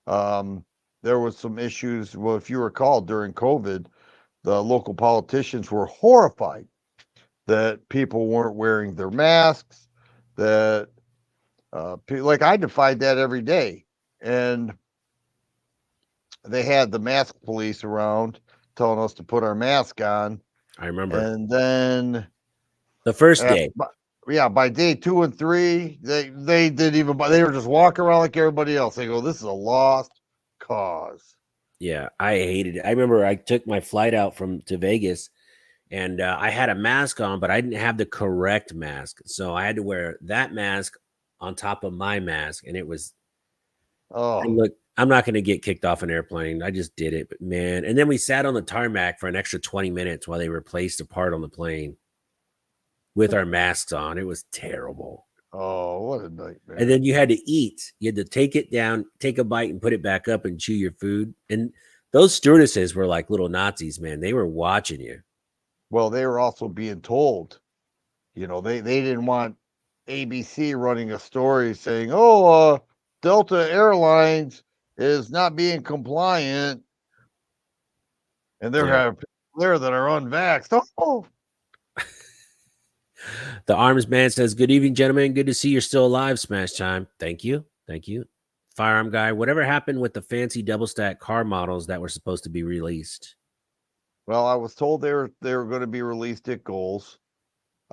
Speaker 2: Um, there was some issues. Well, if you recall, during COVID, the local politicians were horrified that people weren't wearing their masks. That like I defied that every day, and they had the mask police around telling us to put our mask on,
Speaker 1: I remember
Speaker 2: and then
Speaker 1: the first
Speaker 2: after,
Speaker 1: day.
Speaker 2: yeah, by day 2 and 3, they didn't even. They were just walking around like everybody else. They go, "This is a lost cause."
Speaker 1: Yeah, I hated it. I remember I took my flight out from to Vegas, and I had a mask on, but I didn't have the correct mask, so I had to wear that mask on top of my mask, and it was. And
Speaker 2: Oh,
Speaker 1: look, I'm not going to get kicked off an airplane. I just did it, but man. And then we sat on the tarmac for an extra 20 minutes while they replaced a part on the plane with our masks on. It was terrible.
Speaker 2: oh, what a
Speaker 1: And
Speaker 2: nightmare!
Speaker 1: then you had to eat. You had to take it down, take a bite, and put it back up and chew your food. And those stewardesses were like little Nazis, man. They were watching you.
Speaker 2: Well, they were also being told, they didn't want ABC running a story saying, "Oh, Delta Airlines is not being compliant," and there
Speaker 1: Yeah.
Speaker 2: have people there that are unvaxxed. Oh,
Speaker 1: The arms man says, "Good evening, gentlemen. Good to see you're still alive. Smash time. Thank you. Thank you." Firearm guy, whatever happened with the fancy double stack car models that were supposed to be released?
Speaker 2: well, I was told they were going to be released at Goals.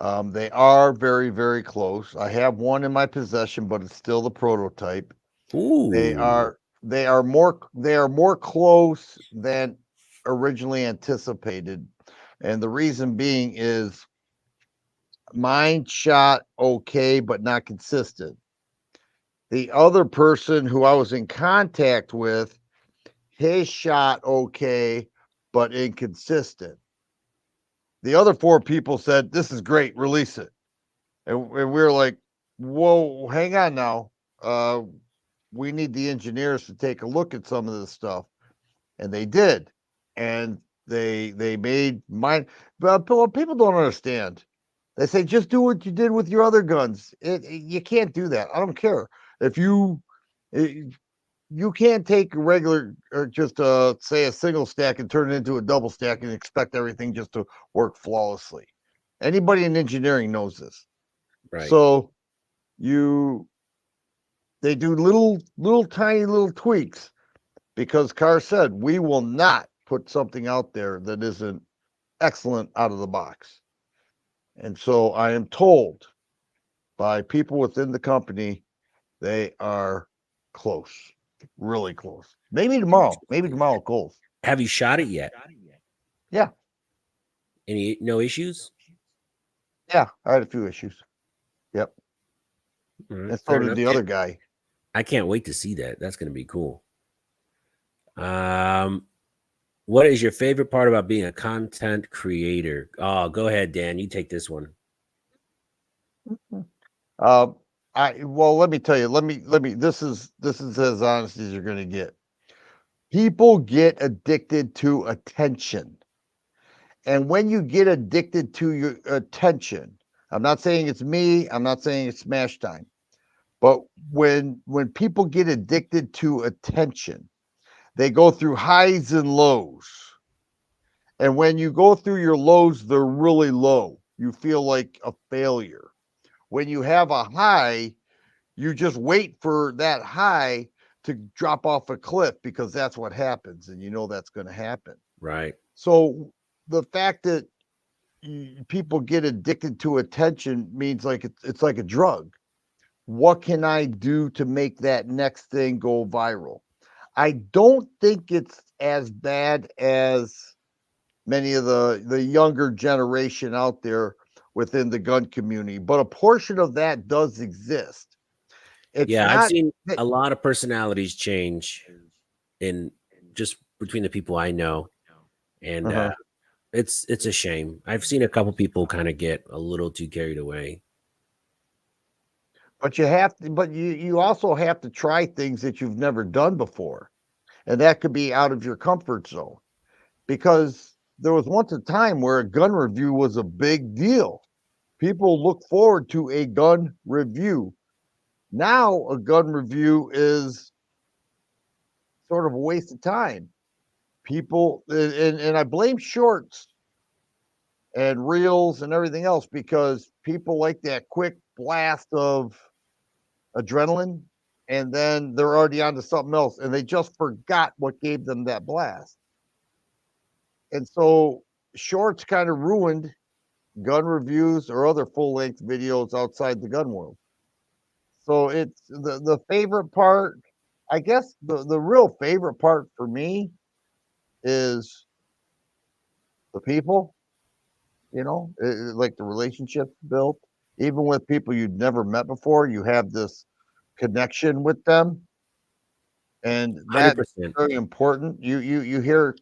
Speaker 2: They are very, very close. I have one in my possession, but it's still the prototype. They
Speaker 1: Ooh.
Speaker 2: are they are more close than originally anticipated. And the reason being is mine shot okay, but not consistent. The other person who I was in contact with, his shot okay, but inconsistent. The other four people said, "This is great, release it." And we were like, "Whoa, hang on now. Uh, we need the engineers to take a look at some of this stuff." And they did. And they made mine. But what people don't understand, they say just do what you did with your other guns. You can't do that. I don't care if you can't take a regular or just say a single stack and turn it into a double stack and expect everything just to work flawlessly. Anybody in engineering knows this.
Speaker 1: Right.
Speaker 2: So you they do little tiny little tweaks because Carr said we will not put something out there that isn't excellent out of the box. And so I am told by people within the company they are close, really close. Maybe tomorrow goals.
Speaker 1: Have you shot it yet?
Speaker 2: Yeah,
Speaker 1: Any no issues?
Speaker 2: yeah. I had a few issues. Yep.
Speaker 1: All right,
Speaker 2: And so
Speaker 1: fair
Speaker 2: did
Speaker 1: enough.
Speaker 2: the other guy.
Speaker 1: I can't wait to see that. That's going to be cool. Um, what is your favorite part about being a content creator? Oh, go ahead, Dan. You take this one.
Speaker 2: Uh, let me tell you. Let me. This is as honest as you're going to get. People get addicted to attention. And when you get addicted to your attention, I'm not saying it's me, I'm not saying it's smash time, but when people get addicted to attention, they go through highs and lows. And when you go through your lows, they're really low. You feel like a failure. When you have a high, you just wait for that high to drop off a cliff because that's what happens and you know that's going to happen.
Speaker 1: Right.
Speaker 2: So the fact that people get addicted to attention means like it's like a drug. What can I do to make that next thing go viral? I don't think it's as bad as many of the younger generation out there within the gun community, but a portion of that does exist. It's
Speaker 1: Yeah, I've
Speaker 2: not
Speaker 1: seen
Speaker 2: that
Speaker 1: a lot of personalities change in just between the people I know, and
Speaker 2: uh-huh.
Speaker 1: it's a shame. I've seen a couple people kind of get a little too carried away.
Speaker 2: But you have to, but you also have to try things that you've never done before, and that could be out of your comfort zone. Because there was once a time where a gun review was a big deal. People look forward to a gun review. Now, a gun review is sort of a waste of time. People, and I blame shorts and reels and everything else because people like that quick blast of adrenaline, and then they're already on to something else and they just forgot what gave them that blast. And so shorts kind of ruined gun reviews or other full length videos outside the gun world. So it's the favorite part, I guess the real favorite part for me is the people, like the relationships built, even with people you'd never met before, you have this connection with them, and
Speaker 1: Hundred
Speaker 2: that's
Speaker 1: percent.
Speaker 2: very important. You hear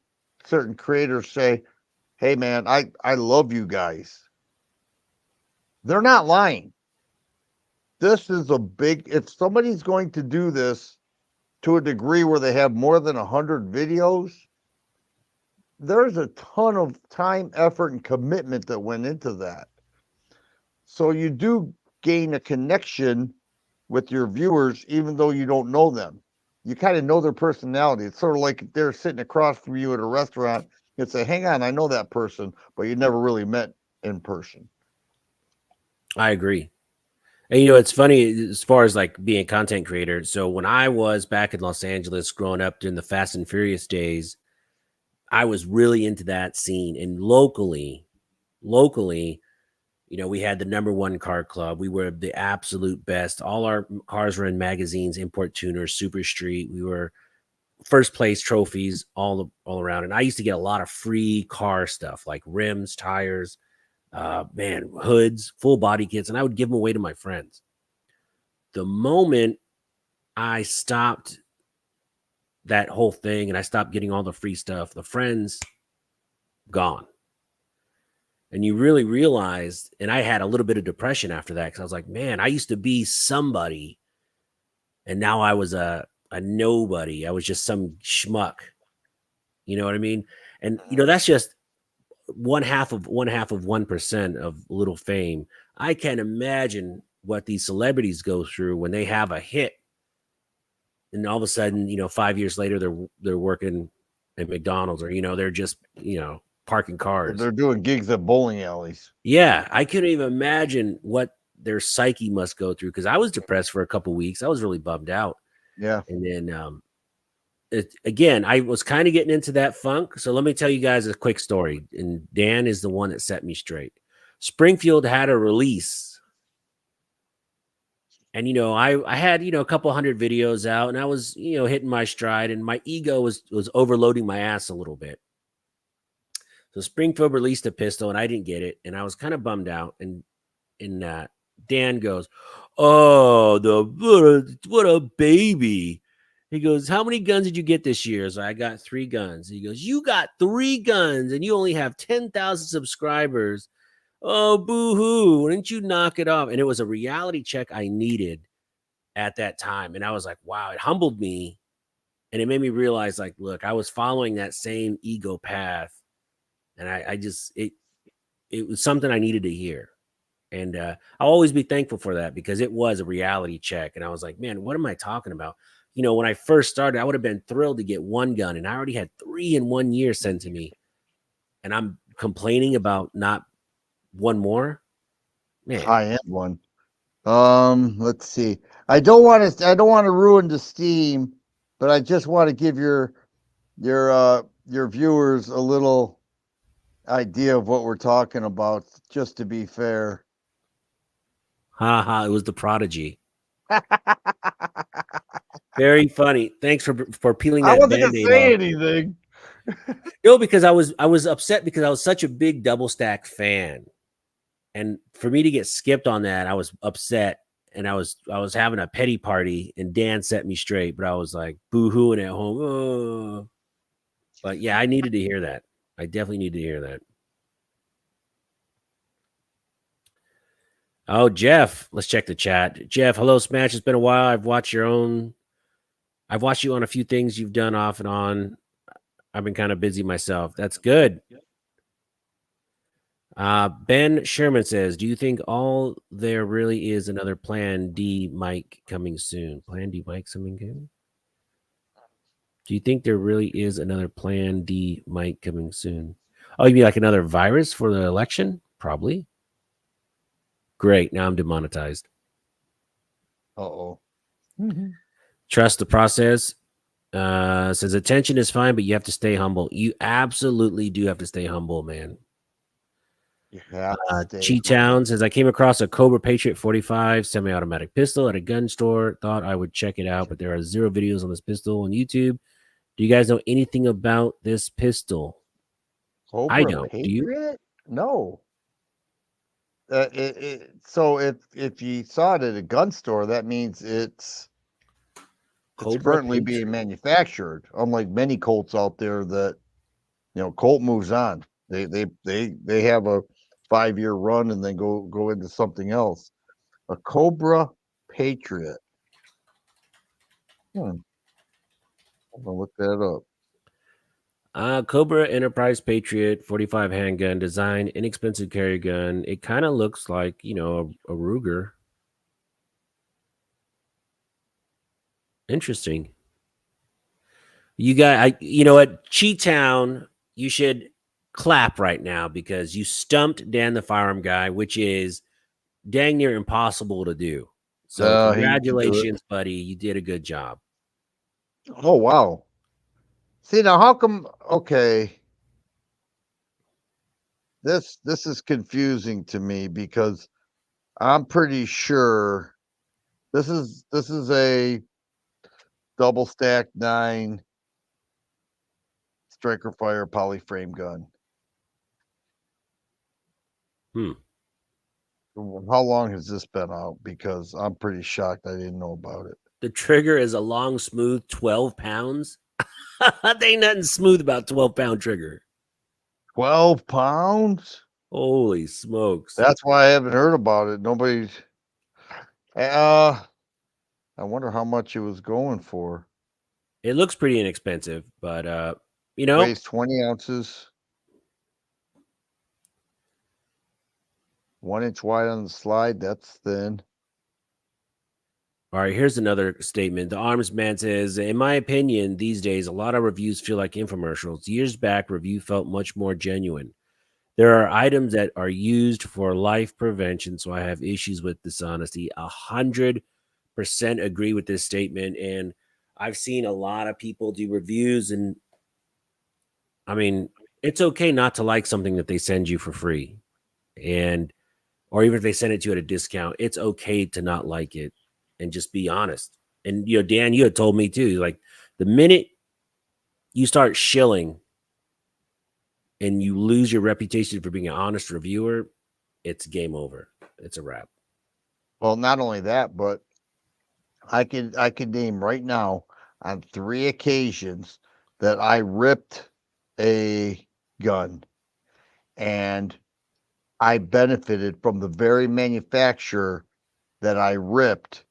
Speaker 2: certain creators say, "Hey man, I love you guys." They're not lying. This is a big if somebody's going to do this to a degree where they have more than 100 videos, there's a ton of time, effort, and commitment that went into that. So you do gain a connection with your viewers, even though you don't know them. You kind of know their personality. It's sort of like if they're sitting across from you at a restaurant. You'd say, "Hang on, I know that person," but you never really met in person.
Speaker 1: I agree. And it's funny as far as like being a content creator. So when I was back in Los Angeles growing up during the Fast and Furious days, I was really into that scene. And locally, we had the number one car club. We were the absolute best. All our cars were in magazines, Import Tuner, Super Street. We were first place trophies all around. And I used to get a lot of free car stuff like rims, tires, man, hoods, full body kits, and I would give them away to my friends. The moment I stopped that whole thing and I stopped getting all the free stuff, the friends gone. And you really realized, and I had a little bit of depression after that because I was like, man, I used to be somebody, and now I was a nobody. I was just some schmuck. You know what I mean? And that's just one half of 1% of little fame. I can't imagine what these celebrities go through when they have a hit, and all of a sudden, 5 years later, they're working at McDonald's, or they're just parking cars.
Speaker 2: They're doing gigs at bowling alleys.
Speaker 1: Yeah, I couldn't even imagine what their psyche must go through because I was depressed for a couple weeks. I was really bummed out,
Speaker 2: Yeah.
Speaker 1: and then again, I was kind of getting into that funk. So let me tell you guys a quick story. And Dan is the one that set me straight. Springfield had a release. And I had a couple hundred videos out, and I was hitting my stride, and my ego was overloading my ass a little bit. So Springfield released a pistol, and I didn't get it, and I was kind of bummed out. And Dan goes, "Oh, what a baby." He goes, "How many guns did you get this year?" So I got 3 guns. He goes, "You got 3 guns and you only have 10,000 subscribers. Oh, boo-hoo. Why didn't you knock it off?" And it was a reality check I needed at that time. And I was like, wow, it humbled me. And it made me realize, like, look, I was following that same ego path. And I just, it was something I needed to hear. And I'll always be thankful for that because it was a reality check. And I was like, man, what am I talking about? When I first started, I would have been thrilled to get 1 gun, and I already had 3 in 1 year sent to me. And I'm complaining about not one more. Man,
Speaker 2: High end one. Let's see. I don't want to ruin the steam, but I just want to give your viewers a little idea of what we're talking about, just to be fair.
Speaker 1: haha, it was the Prodigy. Very funny. Thanks for peeling
Speaker 2: I
Speaker 1: that
Speaker 2: wasn't gonna
Speaker 1: Band-Aid
Speaker 2: say
Speaker 1: off.
Speaker 2: anything.
Speaker 1: No, because I was upset because I was such a big double stack fan, and for me to get skipped on that, I was upset, and I was having a petty party, and Dan set me straight, but I was like boo hooing at home. "Oh." But yeah, I needed to hear that. I definitely need to hear that. Oh, Jeff, let's check the chat. Jeff, hello, Smash. It's been a while. I've watched you on a few things you've done off and on. I've been kind of busy myself. That's good. Ben Sherman says, "Do you think all there really is another Plan D Mike coming soon? Plan D Mike coming soon? Do you think there really is another Plan D Mike coming soon? Oh, you mean like another virus for the election? Probably. Great. Now I'm demonetized.
Speaker 2: Uh-oh.
Speaker 1: Trust the process. Says attention is fine, but you have to stay humble. You absolutely do have to stay humble, man.
Speaker 2: You have to stay
Speaker 1: Cheat
Speaker 2: humble.
Speaker 1: Town says I came across a Cobra Patriot 45 semi-automatic pistol at a gun store. Thought I would check it out, but there are zero videos on this pistol on YouTube. Do you guys know anything about this pistol? I
Speaker 2: Cobra
Speaker 1: don't. Do you?
Speaker 2: Patriot? No. So if you saw it at a gun store, that means it's
Speaker 1: Cobra
Speaker 2: currently being
Speaker 1: Patriot.
Speaker 2: manufactured. Unlike many Colts out there that Colt moves on. They have a 5-year run and then go into something else. A Cobra Patriot. Hmm, I'm gonna look that up.
Speaker 1: Cobra Enterprise Patriot 45 handgun design, inexpensive carry gun. It kind of looks like, a Ruger. Interesting. You know what? Cheat Town, you should clap right now because you stumped Dan the firearm guy, which is dang near impossible to do. So
Speaker 2: He can do it.
Speaker 1: congratulations, buddy. You did a good job.
Speaker 2: Oh wow. See now, how come? Okay, this is confusing to me because I'm pretty sure this is a double stack 9 striker fire poly frame gun.
Speaker 1: Hmm.
Speaker 2: How long has this been out? Because I'm pretty shocked I didn't know about it.
Speaker 1: The trigger is a long, smooth 12 pounds. There ain't nothing smooth about 12-pound trigger.
Speaker 2: 12 pounds?
Speaker 1: Holy smokes.
Speaker 2: That's why I haven't heard about it. Nobody's. Uh, I wonder how much it was going for.
Speaker 1: It looks pretty inexpensive, but you know,
Speaker 2: Weighs 20 ounces, 1 inch wide on the slide. That's thin.
Speaker 1: all right, here's another statement. The Arms Man says, in my opinion, these days, a lot of reviews feel like infomercials. Years back, review felt much more genuine. There are items that are used for life prevention, so I have issues with dishonesty. 100% agree with this statement. And I've seen a lot of people do reviews, and I mean, it's okay not to like something that they send you for free. And or even if they send it to you at a discount, it's okay to not like it and just be honest. And Dan, you had told me too, like the minute you start shilling and you lose your reputation for being an honest reviewer, it's game over. It's a wrap.
Speaker 2: Well, not only that, but I could name right now on 3 occasions that I ripped a gun and I benefited from the very manufacturer that I ripped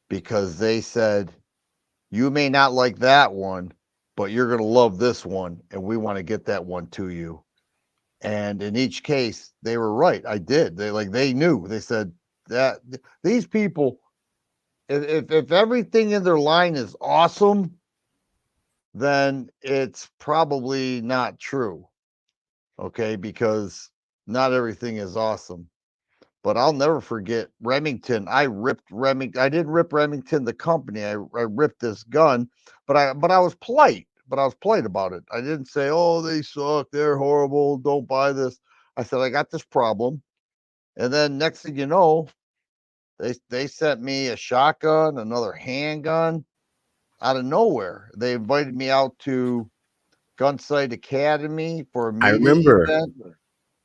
Speaker 2: because they said, "You may not like that one, but you're going to love this one, and we want to get that one to you." And in each case, they were right. I did. They knew. They said that these people, if everything in their line is awesome, then it's probably not true. Okay, because not everything is awesome. But I'll never forget Remington. I ripped Remington. I didn't rip Remington the company. I ripped this gun, but I was polite. But I was polite about it. I didn't say, "Oh, they suck. They're horrible. Don't buy this." I said, "I got this problem." And then next thing you know, they sent me a shotgun, another handgun out of nowhere. They invited me out to Gunsight Academy for a
Speaker 1: I
Speaker 2: media
Speaker 1: remember.
Speaker 2: event.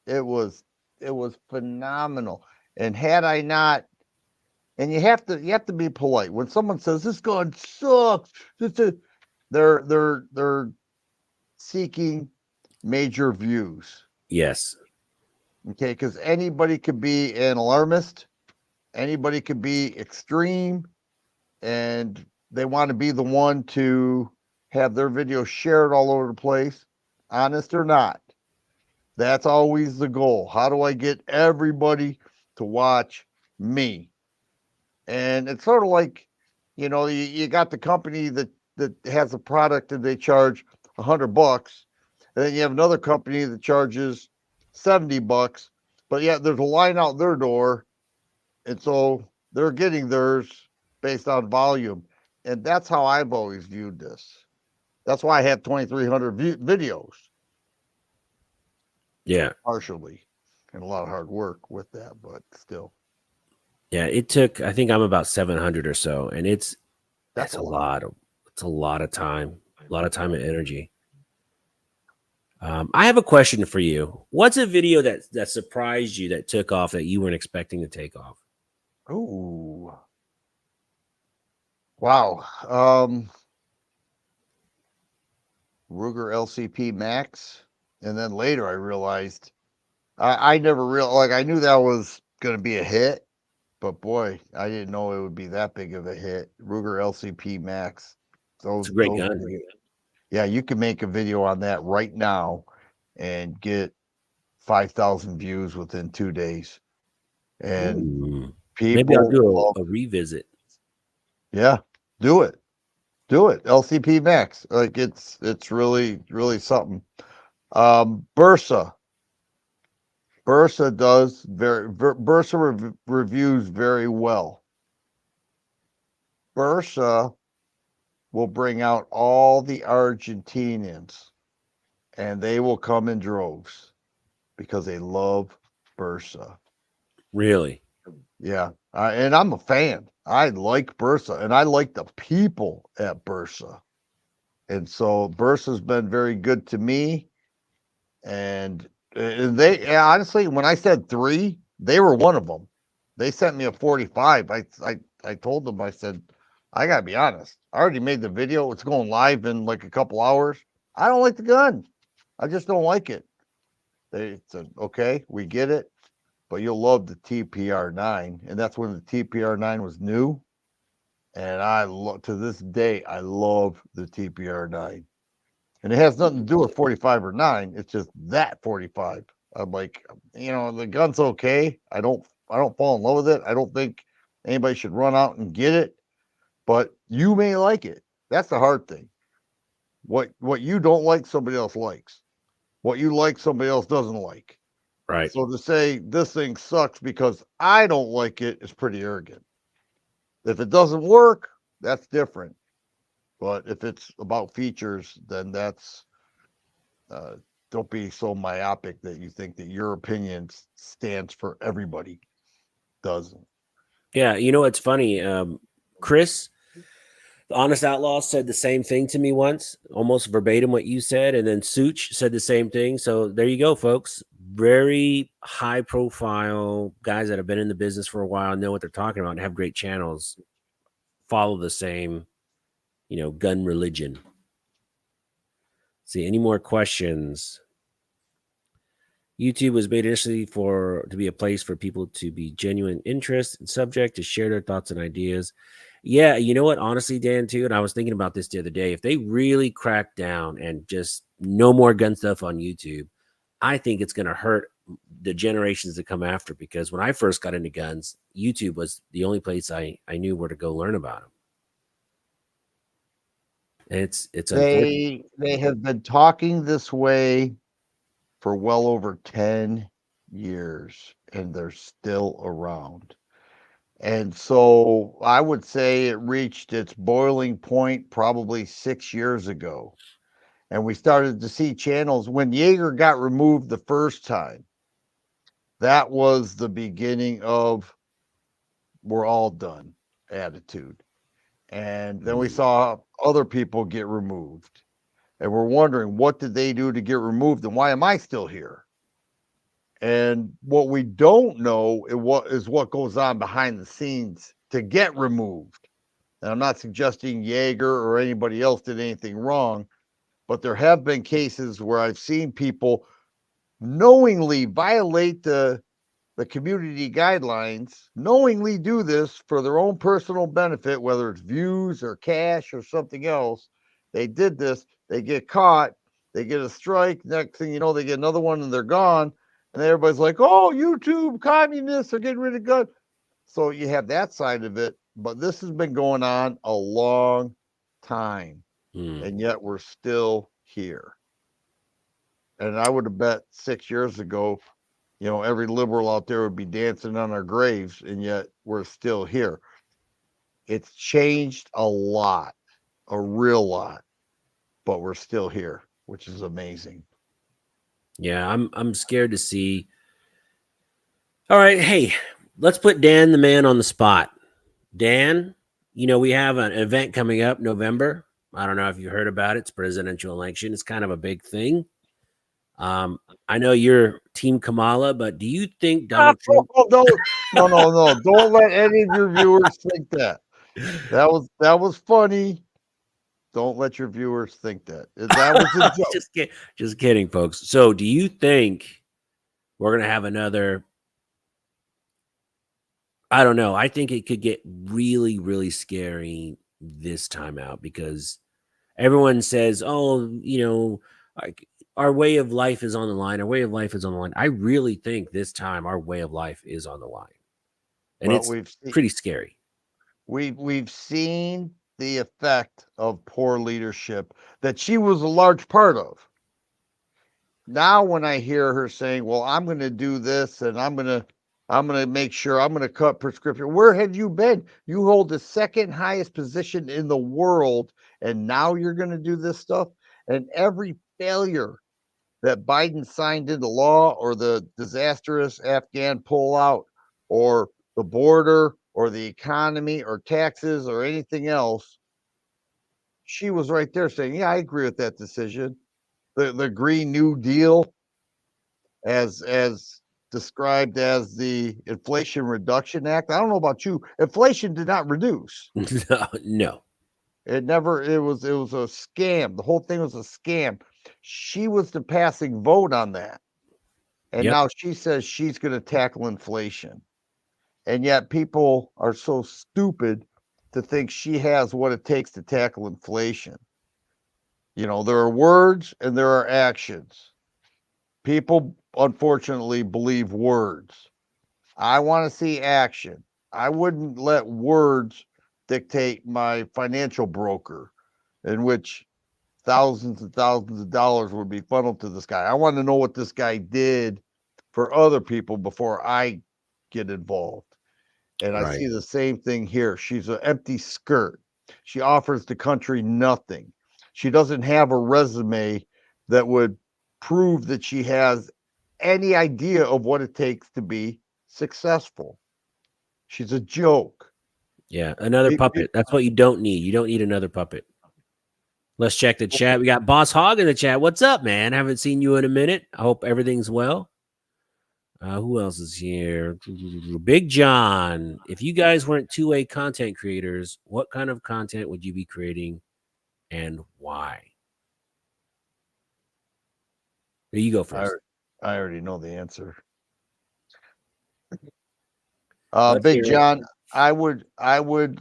Speaker 2: It was it was phenomenal. And had I not, and you have to be polite when someone says this gun sucks. They're seeking major views.
Speaker 1: Yes.
Speaker 2: Okay, because anybody could be an alarmist, anybody could be extreme, and they want to be the one to have their video shared all over the place, honest or not. That's always the goal. How do I get everybody to watch me? And it's sort of like, you got the company that has a product and they charge $100, and then you have another company that charges $70, but yet there's a line out their door, and so they're getting theirs based on volume. And that's how I've always viewed this. That's why I have 2,300 videos,
Speaker 1: Yeah.
Speaker 2: partially, and a lot of hard work with that, but still,
Speaker 1: Yeah. It took, I think I'm about 700 or so. And
Speaker 2: that's
Speaker 1: it's
Speaker 2: a
Speaker 1: a
Speaker 2: lot.
Speaker 1: lot of, it's a lot of time and energy. I have a question for you. What's a video that surprised you that took off that you weren't expecting to take off?
Speaker 2: Ooh, wow. Ruger LCP Max, and then later I realized I never real like I knew that was going to be a hit, but boy, I didn't know it would be that big of a hit. Ruger LCP Max.
Speaker 1: It's
Speaker 2: Those
Speaker 1: a great
Speaker 2: those
Speaker 1: gun.
Speaker 2: yeah, you can make a video on that right now and get 5,000 views within 2 days. And
Speaker 1: Ooh. Maybe I'll
Speaker 2: people
Speaker 1: do
Speaker 2: love,
Speaker 1: a revisit.
Speaker 2: yeah, do it. Do it. LCP Max. Like it's really something. Bursa. Bursa does Bursa reviews very well. Bursa will bring out all the Argentinians, and they will come in droves because they love Bursa.
Speaker 1: Really?
Speaker 2: Yeah, and I'm a fan. I like Bursa, and I like the people at Bursa, and so Bursa's been very good to me. And they, yeah, honestly, when I said three, they were one of them. They sent me a 45. I told them, I said, I gotta be honest. I already made the video. It's going live in like a couple hours. I don't like the gun. I just don't like it. They said, okay, we get it, but you'll love the TPR9, and that's when the TPR9 was new. And to this day, I love the TPR9. And it has nothing to do with 45 or 9. It's just that 45. I'm like, the gun's okay. I don't fall in love with it. I don't think anybody should run out and get it, but you may like it. That's the hard thing. What you don't like, somebody else likes. What you like, somebody else doesn't like.
Speaker 1: Right.
Speaker 2: So to say this thing sucks because I don't like it is pretty arrogant. If it doesn't work, that's different. But if it's about features, then that's uh, don't be so myopic that you think that your opinion stands for everybody. Doesn't.
Speaker 1: Yeah. You know what's funny? Chris, the Honest Outlaw, said the same thing to me once, almost verbatim what you said. And then Such said the same thing. So there you go, folks. Very high profile guys that have been in the business for a while, know what they're talking about, and have great channels, follow the same, gun religion. See, any more questions? YouTube was made initially to be a place for people to be genuine interest and subject to share their thoughts and ideas. Yeah, you know what? Honestly, Dan, too, and I was thinking about this the other day. If they really crack down and just no more gun stuff on YouTube, I think it's going to hurt the generations that come after. Because when I first got into guns, YouTube was the only place I knew where to go learn about them. And it's unfortunate.
Speaker 2: They have been talking this way for well over 10 years, and they're still around. And so I would say it reached its boiling point probably 6 years ago. And we started to see channels when Jaeger got removed the first time. That was the beginning of we're all done attitude. And then we
Speaker 1: Mm,
Speaker 2: saw other people get removed. and we're wondering what did they do to get removed and why am I still here? And what we don't know is what goes on behind the scenes to get removed. And I'm not suggesting Jaeger or anybody else did anything wrong, but there have been cases where I've seen people knowingly violate the community guidelines, knowingly do this for their own personal benefit, whether it's views or cash or something else. They did this, they get caught, they get a strike. Next thing you know, they get another one and they're gone. And everybody's like, oh, YouTube communists are getting rid of guns. So you have that side of it, but this has been going on a long time,
Speaker 1: Hmm.
Speaker 2: and yet we're still here. And I would have bet 6 years ago, every liberal out there would be dancing on our graves, and yet we're still here. It's changed a lot, a real lot, but we're still here, which is amazing.
Speaker 1: Yeah, I'm scared to see. All right, hey, let's put Dan the man on the spot. Dan, we have an event coming up November. I don't know if you heard about it. It's presidential election. It's kind of a big thing. Um, I know you're Team Kamala, but do you think Donald Trump?
Speaker 2: Don't, no, no, no. Don't let any of your viewers think that. That was funny. Don't let your viewers think that. That was a joke.
Speaker 1: Just kidding, folks. So, do you think we're gonna have another? I don't know. I think it could get really, really scary this time out because everyone says, "Oh, like our way of life is on the line. Our way of life is on the line." I really think this time our way of life is on the line, and
Speaker 2: Well,
Speaker 1: it's
Speaker 2: we've seen
Speaker 1: pretty scary.
Speaker 2: we've seen the effect of poor leadership that she was a large part of. Now when I hear her saying, "Well, I'm going to do this and I'm going to make sure I'm going to cut prescription." Where have you been? You hold the second highest position in the world and now you're going to do this stuff, and every failure that Biden signed into law, or the disastrous Afghan pullout, or the border, or the economy, or taxes, or anything else, she was right there saying, "Yeah, I agree with that decision." The Green New Deal, as described as the Inflation Reduction Act. I don't know about you. Inflation did not reduce.
Speaker 1: No.
Speaker 2: It never. It was a scam. The whole thing was a scam. She was the passing vote on that. And
Speaker 1: Yep.
Speaker 2: now she says she's going to tackle inflation. And yet people are so stupid to think she has what it takes to tackle inflation. There are words and there are actions. People, unfortunately, believe words. I want to see action. I wouldn't let words dictate my financial broker, in which thousands and thousands of dollars would be funneled to this guy. I want to know what this guy did for other people before I get involved. And I
Speaker 1: Right.
Speaker 2: see the same thing here. She's an empty skirt. She offers the country nothing. She doesn't have a resume that would prove that she has any idea of what it takes to be successful. She's a joke.
Speaker 1: Yeah. Another puppet. That's what you don't need. You don't need another puppet. Let's check the chat. We got Boss Hog in the chat. What's up, man? Haven't seen you in a minute. I hope everything's well. Who else is here? Big John. If you guys weren't two-way content creators, what kind of content would you be creating and why? Here you go
Speaker 2: I,
Speaker 1: first.
Speaker 2: I already know the answer.
Speaker 1: Let's
Speaker 2: Big
Speaker 1: hear it.
Speaker 2: John, I would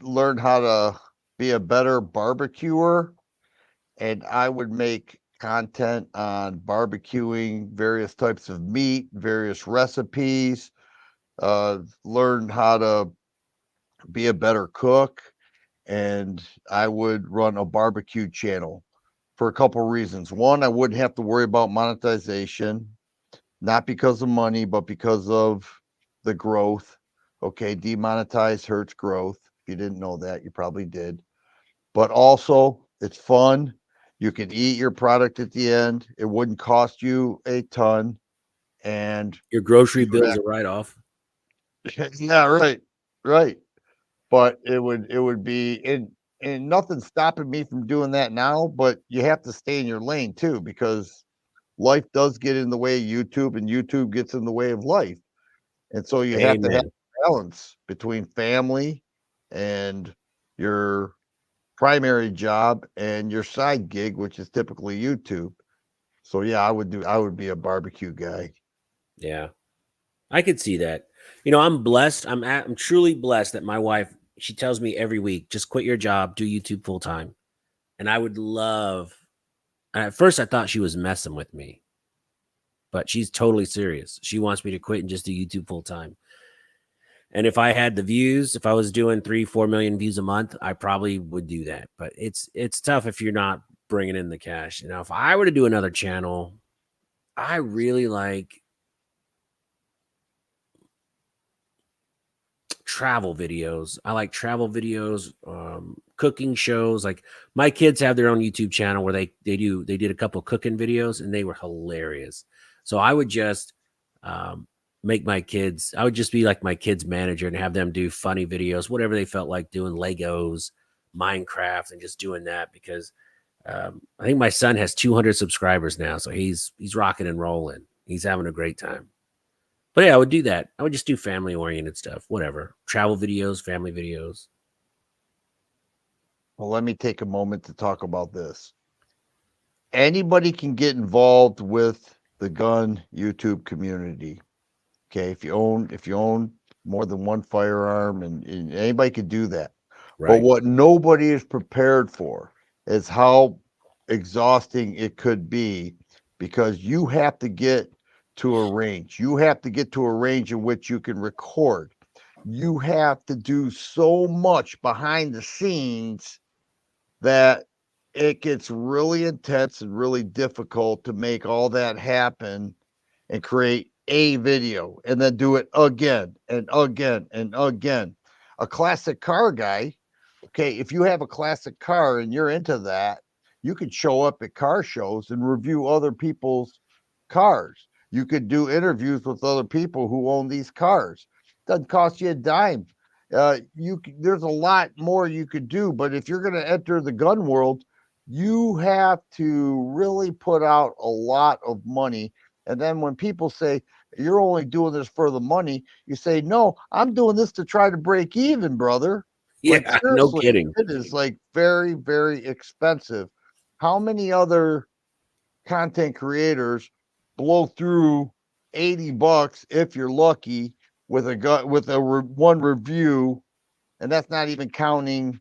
Speaker 2: learn how to be a better barbecuer, and I would make content on barbecuing various types of meat, various recipes, learn how to be a better cook, and I would run a barbecue channel for a couple reasons. One, I wouldn't have to worry about monetization, not because of money, but because of the growth. Okay, demonetize hurts growth. If you didn't know that, you probably did. But also, it's fun. You can eat your product at the end. It wouldn't cost you a ton, and
Speaker 1: Your grocery
Speaker 2: you would
Speaker 1: bills are right off.
Speaker 2: yeah, right, right. But it would be in and nothing's stopping me from doing that now, but you have to stay in your lane too, because life does get in the way of YouTube and YouTube gets in the way of life. And so you have to have
Speaker 1: Amen.
Speaker 2: balance between family and your primary job and your side gig, which is typically YouTube. So yeah, I would be a barbecue guy.
Speaker 1: Yeah, I could see that. I'm blessed. I'm truly blessed that my wife, she tells me every week, just quit your job, do YouTube full time. And I would love. At first, I thought she was messing with me, but she's totally serious. She wants me to quit and just do YouTube full time. And if I had the views, if I was doing 3, 4 million views a month, I probably would do that. But it's tough if you're not bringing in the cash. If I were to do another channel, I really like travel videos. I like travel videos, cooking shows. Like my kids have their own YouTube channel where they did a couple cooking videos and they were hilarious. So I would just um, make my kids. I would just be like my kids' manager and have them do funny videos, whatever they felt like doing, Legos, Minecraft, and just doing that because I think my son has 200 subscribers now, so he's rocking and rolling. He's having a great time. But yeah, I would do that. I would just do family oriented stuff, whatever. Travel videos, family videos.
Speaker 2: Well, let me take a moment to talk about this. Anybody can get involved with the gun YouTube community. Okay, if you own more than one firearm, and anybody could do that. But
Speaker 1: Right.
Speaker 2: what nobody is prepared for is how exhausting it could be, because you have to get to a range. You have to get to a range in which you can record. You have to do so much behind the scenes that it gets really intense and really difficult to make all that happen and create a video and then do it again and again and again. A classic car guy, okay, if you have a classic car and you're into that, you could show up at car shows and review other people's cars. You could do interviews with other people who own these cars. Doesn't cost you a dime. There's a lot more you could do, but if you're going to enter the gun world, you have to really put out a lot of money. And then when people say you're only doing this for the money, you say, no, I'm doing this to try to break even, brother. Like,
Speaker 1: Yeah, no
Speaker 2: seriously,
Speaker 1: kidding.
Speaker 2: it is like very, very expensive. How many other content creators blow through 80 bucks if you're lucky with a gun, with one review, and that's not even counting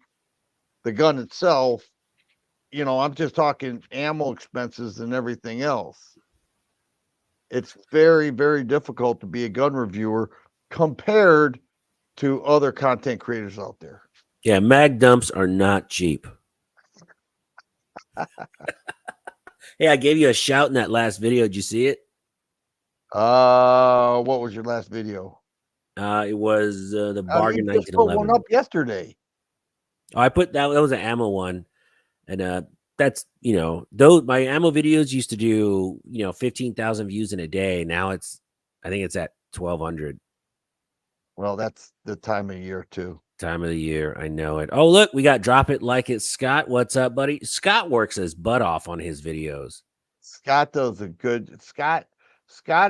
Speaker 2: the gun itself. I'm just talking ammo expenses and everything else. It's very, very difficult to be a gun reviewer compared to other content creators out there.
Speaker 1: Yeah, mag dumps are not cheap. Hey, I gave you a shout in that last video. Did you see it?
Speaker 2: What was your last video?
Speaker 1: It was the
Speaker 2: You
Speaker 1: bargain
Speaker 2: just put one
Speaker 1: 1911.
Speaker 2: up yesterday.
Speaker 1: Oh, I put that. That was an ammo one, and that's those my ammo videos used to do 15,000 views in a day. Now I think it's at 1,200.
Speaker 2: Well, that's the time of year too.
Speaker 1: Time of the year. I know it. Oh, look, we got Drop It Like It's Scott. What's up, buddy? Scott works his butt off on his videos.
Speaker 2: Scott does a good Scott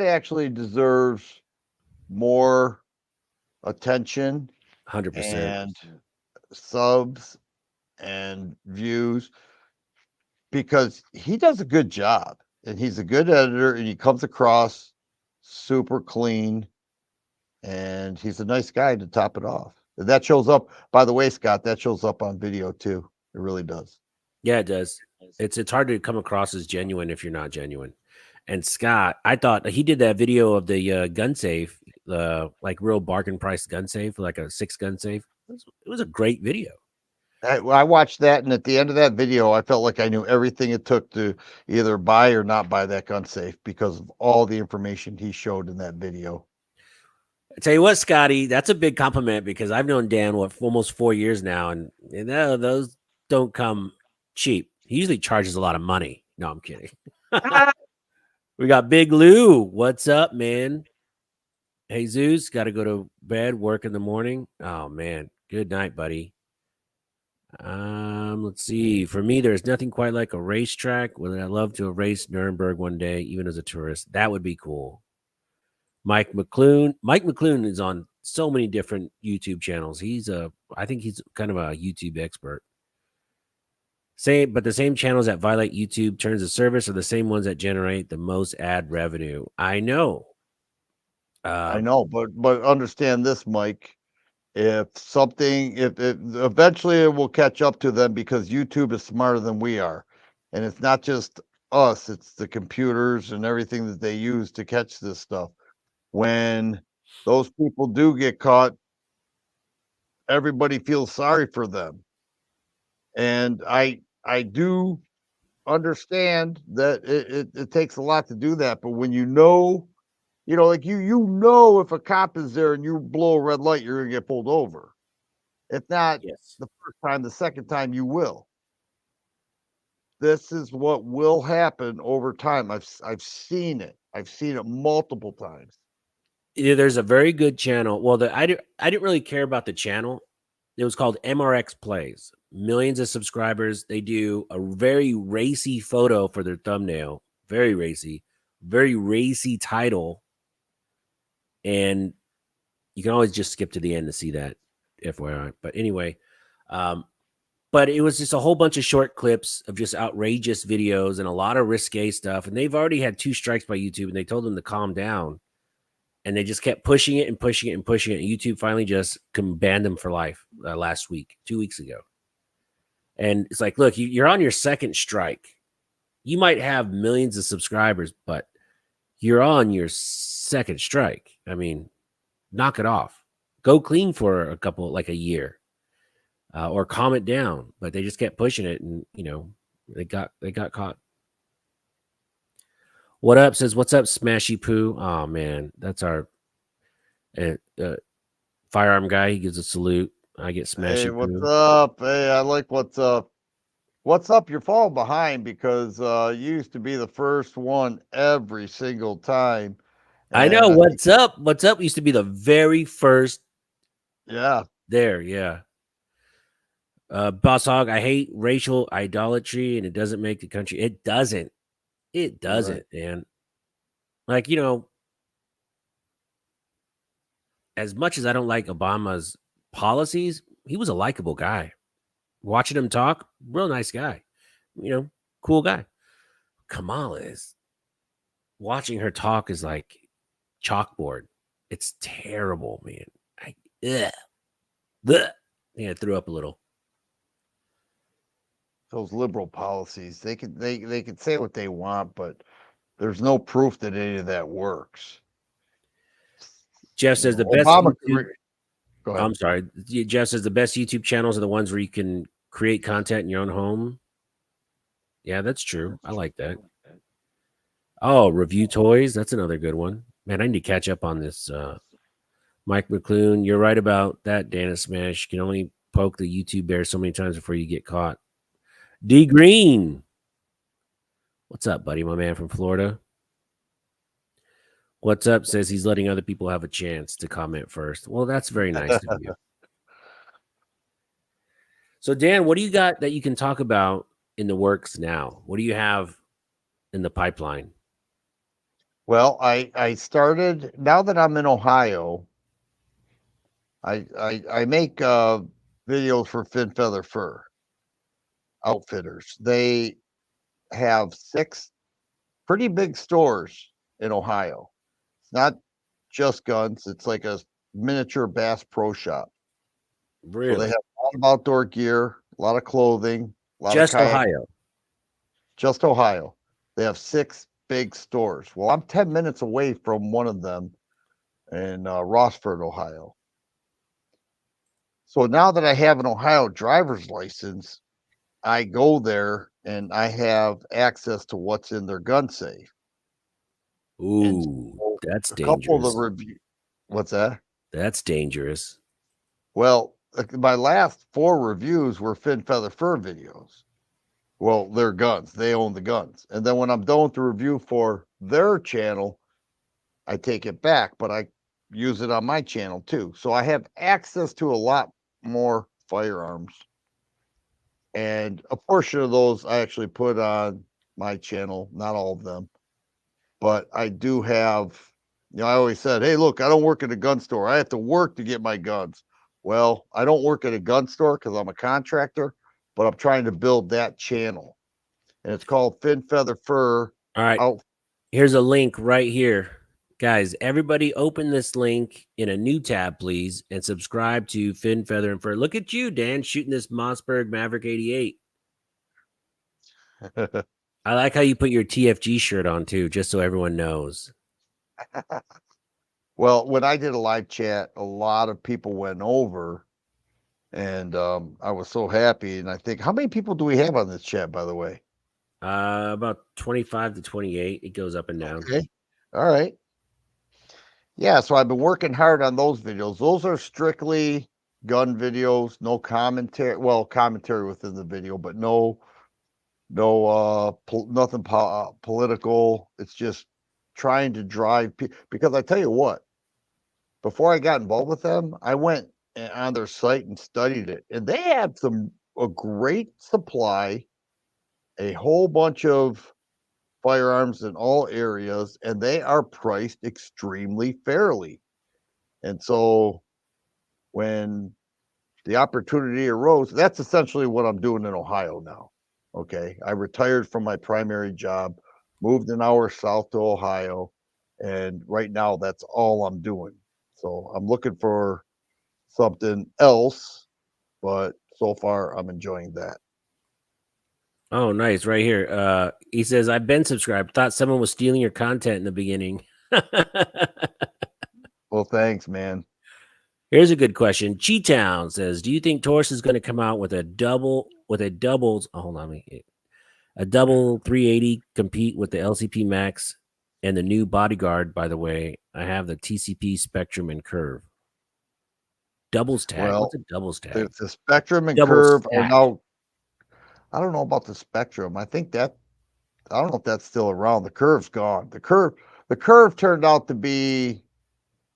Speaker 2: actually deserves more attention
Speaker 1: 100%.
Speaker 2: and subs and views, because he does a good job and he's a good editor and he comes across super clean and he's a nice guy to top it off. That shows up, by the way, Scott, that shows up on video too. It really does.
Speaker 1: Yeah, it does. It's hard to come across as genuine if you're not genuine. And Scott, I thought he did that video of the gun safe, like real bargain price gun safe, like a 6 gun safe. It was a great video.
Speaker 2: I watched that, and at the end of that video, I felt like I knew everything it took to either buy or not buy that gun safe because of all the information he showed in that video.
Speaker 1: I tell you what, Scotty, that's a big compliment because I've known Dan for almost 4 years now, and those don't come cheap. He usually charges a lot of money. No, I'm kidding. We got Big Lou. What's up, man? Hey, Zeus, got to go to bed, work in the morning. Oh man, good night, buddy. Let's see. For me, there's nothing quite like a racetrack. Would I love to have raced Nuremberg one day, even as a tourist? That would be cool. Mike McClune. Mike McClune is on so many different YouTube channels. I think he's kind of a YouTube expert. Same, but the same channels that violate YouTube terms of service are the same ones that generate the most ad revenue. I know.
Speaker 2: I
Speaker 1: Uh,
Speaker 2: know, but understand this, Mike. If eventually it will catch up to them because YouTube is smarter than we are. And it's not just us, it's the computers and everything that they use to catch this stuff. When those people do get caught, everybody feels sorry for them. And I do understand that it takes a lot to do that, but when like if a cop is there and you blow a red light, you're gonna get pulled over. If not
Speaker 1: yes.
Speaker 2: the first time, the second time you will. This is what will happen over time. I've seen it. I've seen it multiple times.
Speaker 1: Yeah, there's a very good channel. Well, I didn't really care about the channel. It was called MRX Plays. Millions of subscribers. They do a very racy photo for their thumbnail. Very racy title, and you can always just skip to the end to see that, FYI. But anyway, um, but it was just a whole bunch of short clips of just outrageous videos and a lot of risque stuff. And they've already had 2 strikes by YouTube, and they told them to calm down. And they just kept pushing it and pushing it and pushing it. And YouTube finally just banned them for life last week, 2 weeks ago. And it's like, look, you're on your second strike. You might have millions of subscribers, but you're on your second strike. I mean, knock it off. Go clean for a couple, like a year, or calm it down. But they just kept pushing it, and they got caught. What up? Says what's up, Smashy Poo? Oh man, that's our uh, uh, firearm guy. He gives a salute. I get
Speaker 2: Hey,
Speaker 1: Smashy
Speaker 2: what's
Speaker 1: Poo.
Speaker 2: up? Hey, I like what's up. What's up? You're falling behind because you used to be the first one every single time.
Speaker 1: I know.
Speaker 2: And I think,
Speaker 1: What's up? What's up used to be the very first
Speaker 2: yeah,
Speaker 1: there. Yeah. Boss Hog, I hate racial idolatry and it doesn't make the country. It doesn't. It
Speaker 2: you're right.
Speaker 1: doesn't, man. Like, as much as I don't like Obama's policies, he was a likable guy. Watching him talk, real nice guy. You know, cool guy. Kamala is watching her talk is like chalkboard. It's terrible, man. I ugh, ugh. Yeah, I threw up a little.
Speaker 2: Those liberal policies, they can say what they want, but there's no proof that any of that works.
Speaker 1: Jeff says the best
Speaker 2: Obama could
Speaker 1: YouTube.
Speaker 2: go ahead.
Speaker 1: I'm sorry. Jeff says the best YouTube channels are the ones where you can create content in your own home. Yeah, that's true. I like that. Oh, review toys. That's another good one. Man, I need to catch up on this. Mike McClune, you're right about that. Dana Smash, you can only poke the YouTube bear so many times before you get caught. D Green, what's up, buddy? My man from Florida. What's up? Says he's letting other people have a chance to comment first. Well, that's very nice of you. So, Dan, what do you got that you can talk about in the works now? What do you have in the pipeline?
Speaker 2: Well, I started now that I'm in Ohio. I make videos for Fin Feather Fur Outfitters. They have 6 pretty big stores in Ohio. It's not just guns. It's like a miniature Bass Pro Shop. So they have
Speaker 1: Really?
Speaker 2: a lot of outdoor gear, a lot of clothing, a lot of
Speaker 1: Just
Speaker 2: kayak.
Speaker 1: Ohio.
Speaker 2: Just Ohio. They have 6 big stores. Well, I'm 10 minutes away from one of them in Rossford, Ohio. So now that I have an Ohio driver's license, I go there and I have access to what's in their gun safe. And
Speaker 1: Ooh,
Speaker 2: so
Speaker 1: that's
Speaker 2: a couple of the
Speaker 1: dangerous.
Speaker 2: review what's that?
Speaker 1: That's dangerous.
Speaker 2: Well, my last 4 reviews were Fin Feather Fur videos. Well, they're guns. They own the guns. And then when I'm done with the review for their channel, I take it back, but I use it on my channel too. So I have access to a lot more firearms. and a portion of those I actually put on my channel, not all of them, but I do have, I always said, hey, look, I don't work at a gun store. I have to work to get my guns. Well, I don't work at a gun store because I'm a contractor, but I'm trying to build that channel. And it's called Fin Feather Fur
Speaker 1: All right.
Speaker 2: Out.
Speaker 1: Here's a link right here. Guys, everybody open this link in a new tab, please, and subscribe to Fin, Feather, and Fur. Look at you, Dan, shooting this Mossberg Maverick 88. I like how you put your TFG shirt on, too, just so everyone knows.
Speaker 2: Well, when I did a live chat, a lot of people went over, and I was so happy. And I think, how many people do we have on this chat, by the way?
Speaker 1: About 25 to 28. It goes up and down.
Speaker 2: Okay. All right. Yeah, so I've been working hard on those videos. Those are strictly gun videos, no commentary. Well, commentary within the video, but nothing political. It's just trying to drive because I tell you what, before I got involved with them, I went on their site and studied it, and they have a great supply, a whole bunch of firearms in all areas, and they are priced extremely fairly. And so when the opportunity arose, that's essentially what I'm doing in Ohio now. Okay. I retired from my primary job, moved an hour south to Ohio, and right now that's all I'm doing. So I'm looking for something else, but so far I'm enjoying that.
Speaker 1: Oh, nice. Right here. He says, I've been subscribed. Thought someone was stealing your content in the beginning.
Speaker 2: Well, thanks, man.
Speaker 1: Here's a good question. Cheetown says, do you think Taurus is going to come out with a doubles? Oh, hold on. A double 380 compete with the LCP Max and the new Bodyguard? By the way, I have the TCP Spectrum and Curve. Doubles tag.
Speaker 2: Well,
Speaker 1: What's a doubles tag?
Speaker 2: the Spectrum and
Speaker 1: Double
Speaker 2: Curve are
Speaker 1: stack.
Speaker 2: now, I don't know about the Spectrum. I don't know if that's still around. The Curve's gone. The Curve turned out to be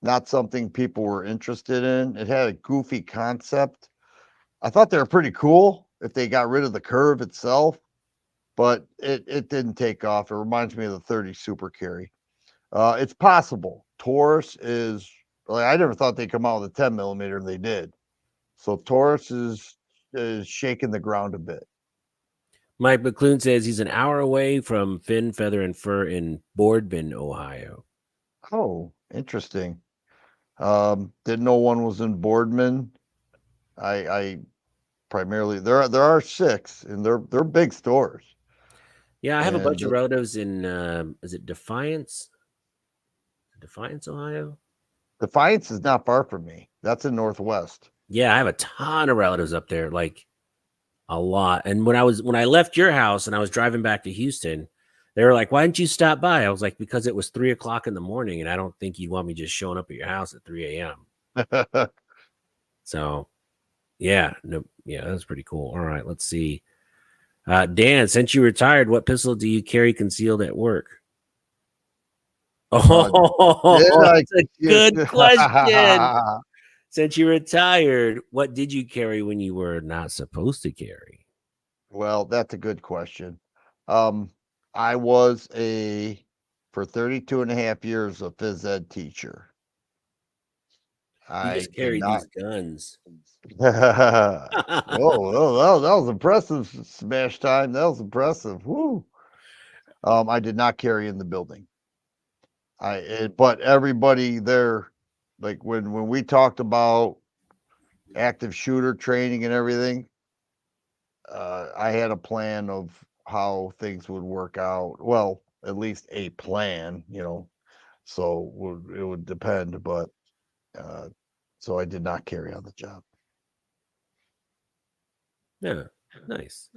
Speaker 2: not something people were interested in. It had a goofy concept. I thought they were pretty cool if they got rid of the curve itself, but it didn't take off. It reminds me of the 30 Super Carry. It's possible. Taurus is like, I never thought they'd come out with a 10 millimeter, and they did. So Taurus is shaking the ground a bit.
Speaker 1: Mike McClune says he's an hour away from Fin, Feather, and Fur in Boardman, Ohio.
Speaker 2: Oh, interesting. Didn't know one was in Boardman. I primarily there are 6, and they're big stores.
Speaker 1: Yeah, I have a bunch
Speaker 2: And
Speaker 1: of relatives in is it Defiance? Defiance, Ohio?
Speaker 2: Defiance is not far from me. That's in Northwest.
Speaker 1: Yeah, I have a ton of relatives up there, like a lot. And when I left your house and I was driving back to Houston, they were like, "Why didn't you stop by?" I was like, "Because it was 3 o'clock in the morning, and I don't think you'd want me just showing up at your house at 3 a.m." So yeah, no, yeah, that's pretty cool. All right, let's see. Dan, since you retired, what pistol do you carry concealed at work? Oh,
Speaker 2: I
Speaker 1: that's a good question. Since you retired, what did you carry when you were not supposed to carry?
Speaker 2: Well, that's a good question. Um, I was for 32 and a half years, a phys ed teacher.
Speaker 1: You
Speaker 2: I
Speaker 1: just
Speaker 2: did
Speaker 1: carry
Speaker 2: not.
Speaker 1: these guns.
Speaker 2: Whoa, whoa, that was impressive. Smash time. That was impressive. Woo. I did not carry in the building. But everybody there, like when we talked about active shooter training and everything, I had a plan of how things would work out. Well, at least a plan. So it would depend, but uh, so I did not carry on the job.
Speaker 1: Yeah, nice.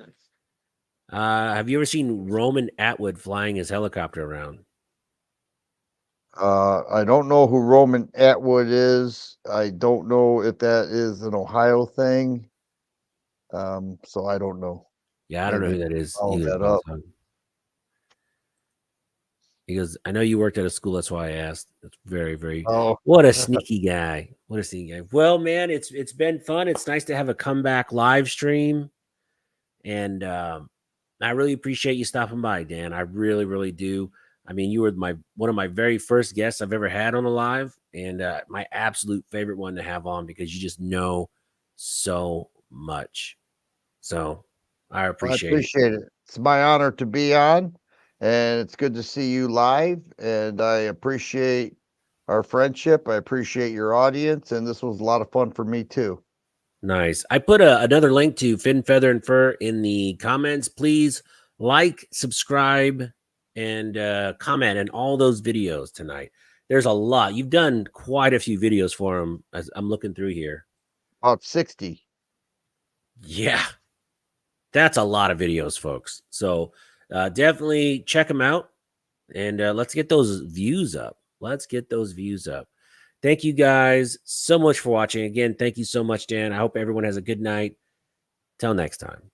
Speaker 1: Have you ever seen Roman Atwood flying his helicopter around?
Speaker 2: I don't know who Roman Atwood is. I don't know if that is an Ohio thing. So I don't know.
Speaker 1: Yeah, I don't know
Speaker 2: Maybe
Speaker 1: who that is
Speaker 2: follow
Speaker 1: either.
Speaker 2: that up.
Speaker 1: He goes, I know you worked at a school. That's why I asked. That's very, very.
Speaker 2: Oh,
Speaker 1: What a sneaky guy. What a sneaky guy. Well, man, it's been fun. It's nice to have a comeback live stream. And I really appreciate you stopping by, Dan. I really, really do. I mean, you were one of my very first guests I've ever had on the live, and my absolute favorite one to have on because you just know so much. So I
Speaker 2: I
Speaker 1: appreciate it.
Speaker 2: appreciate it. It's my honor to be on, and it's good to see you live. And I appreciate our friendship. I appreciate your audience, and this was a lot of fun for me too.
Speaker 1: Nice. I put another link to Fin, Feather, and Fur in the comments. Please like, subscribe, and comment in all those videos tonight. There's a lot. You've done quite a few videos for them as I'm looking through here.
Speaker 2: About 60.
Speaker 1: Yeah, that's a lot of videos, folks. So definitely check them out and let's get those views up. Let's get those views up. Thank you guys so much for watching. Again, thank you so much, Dan. I hope everyone has a good night. Till next time.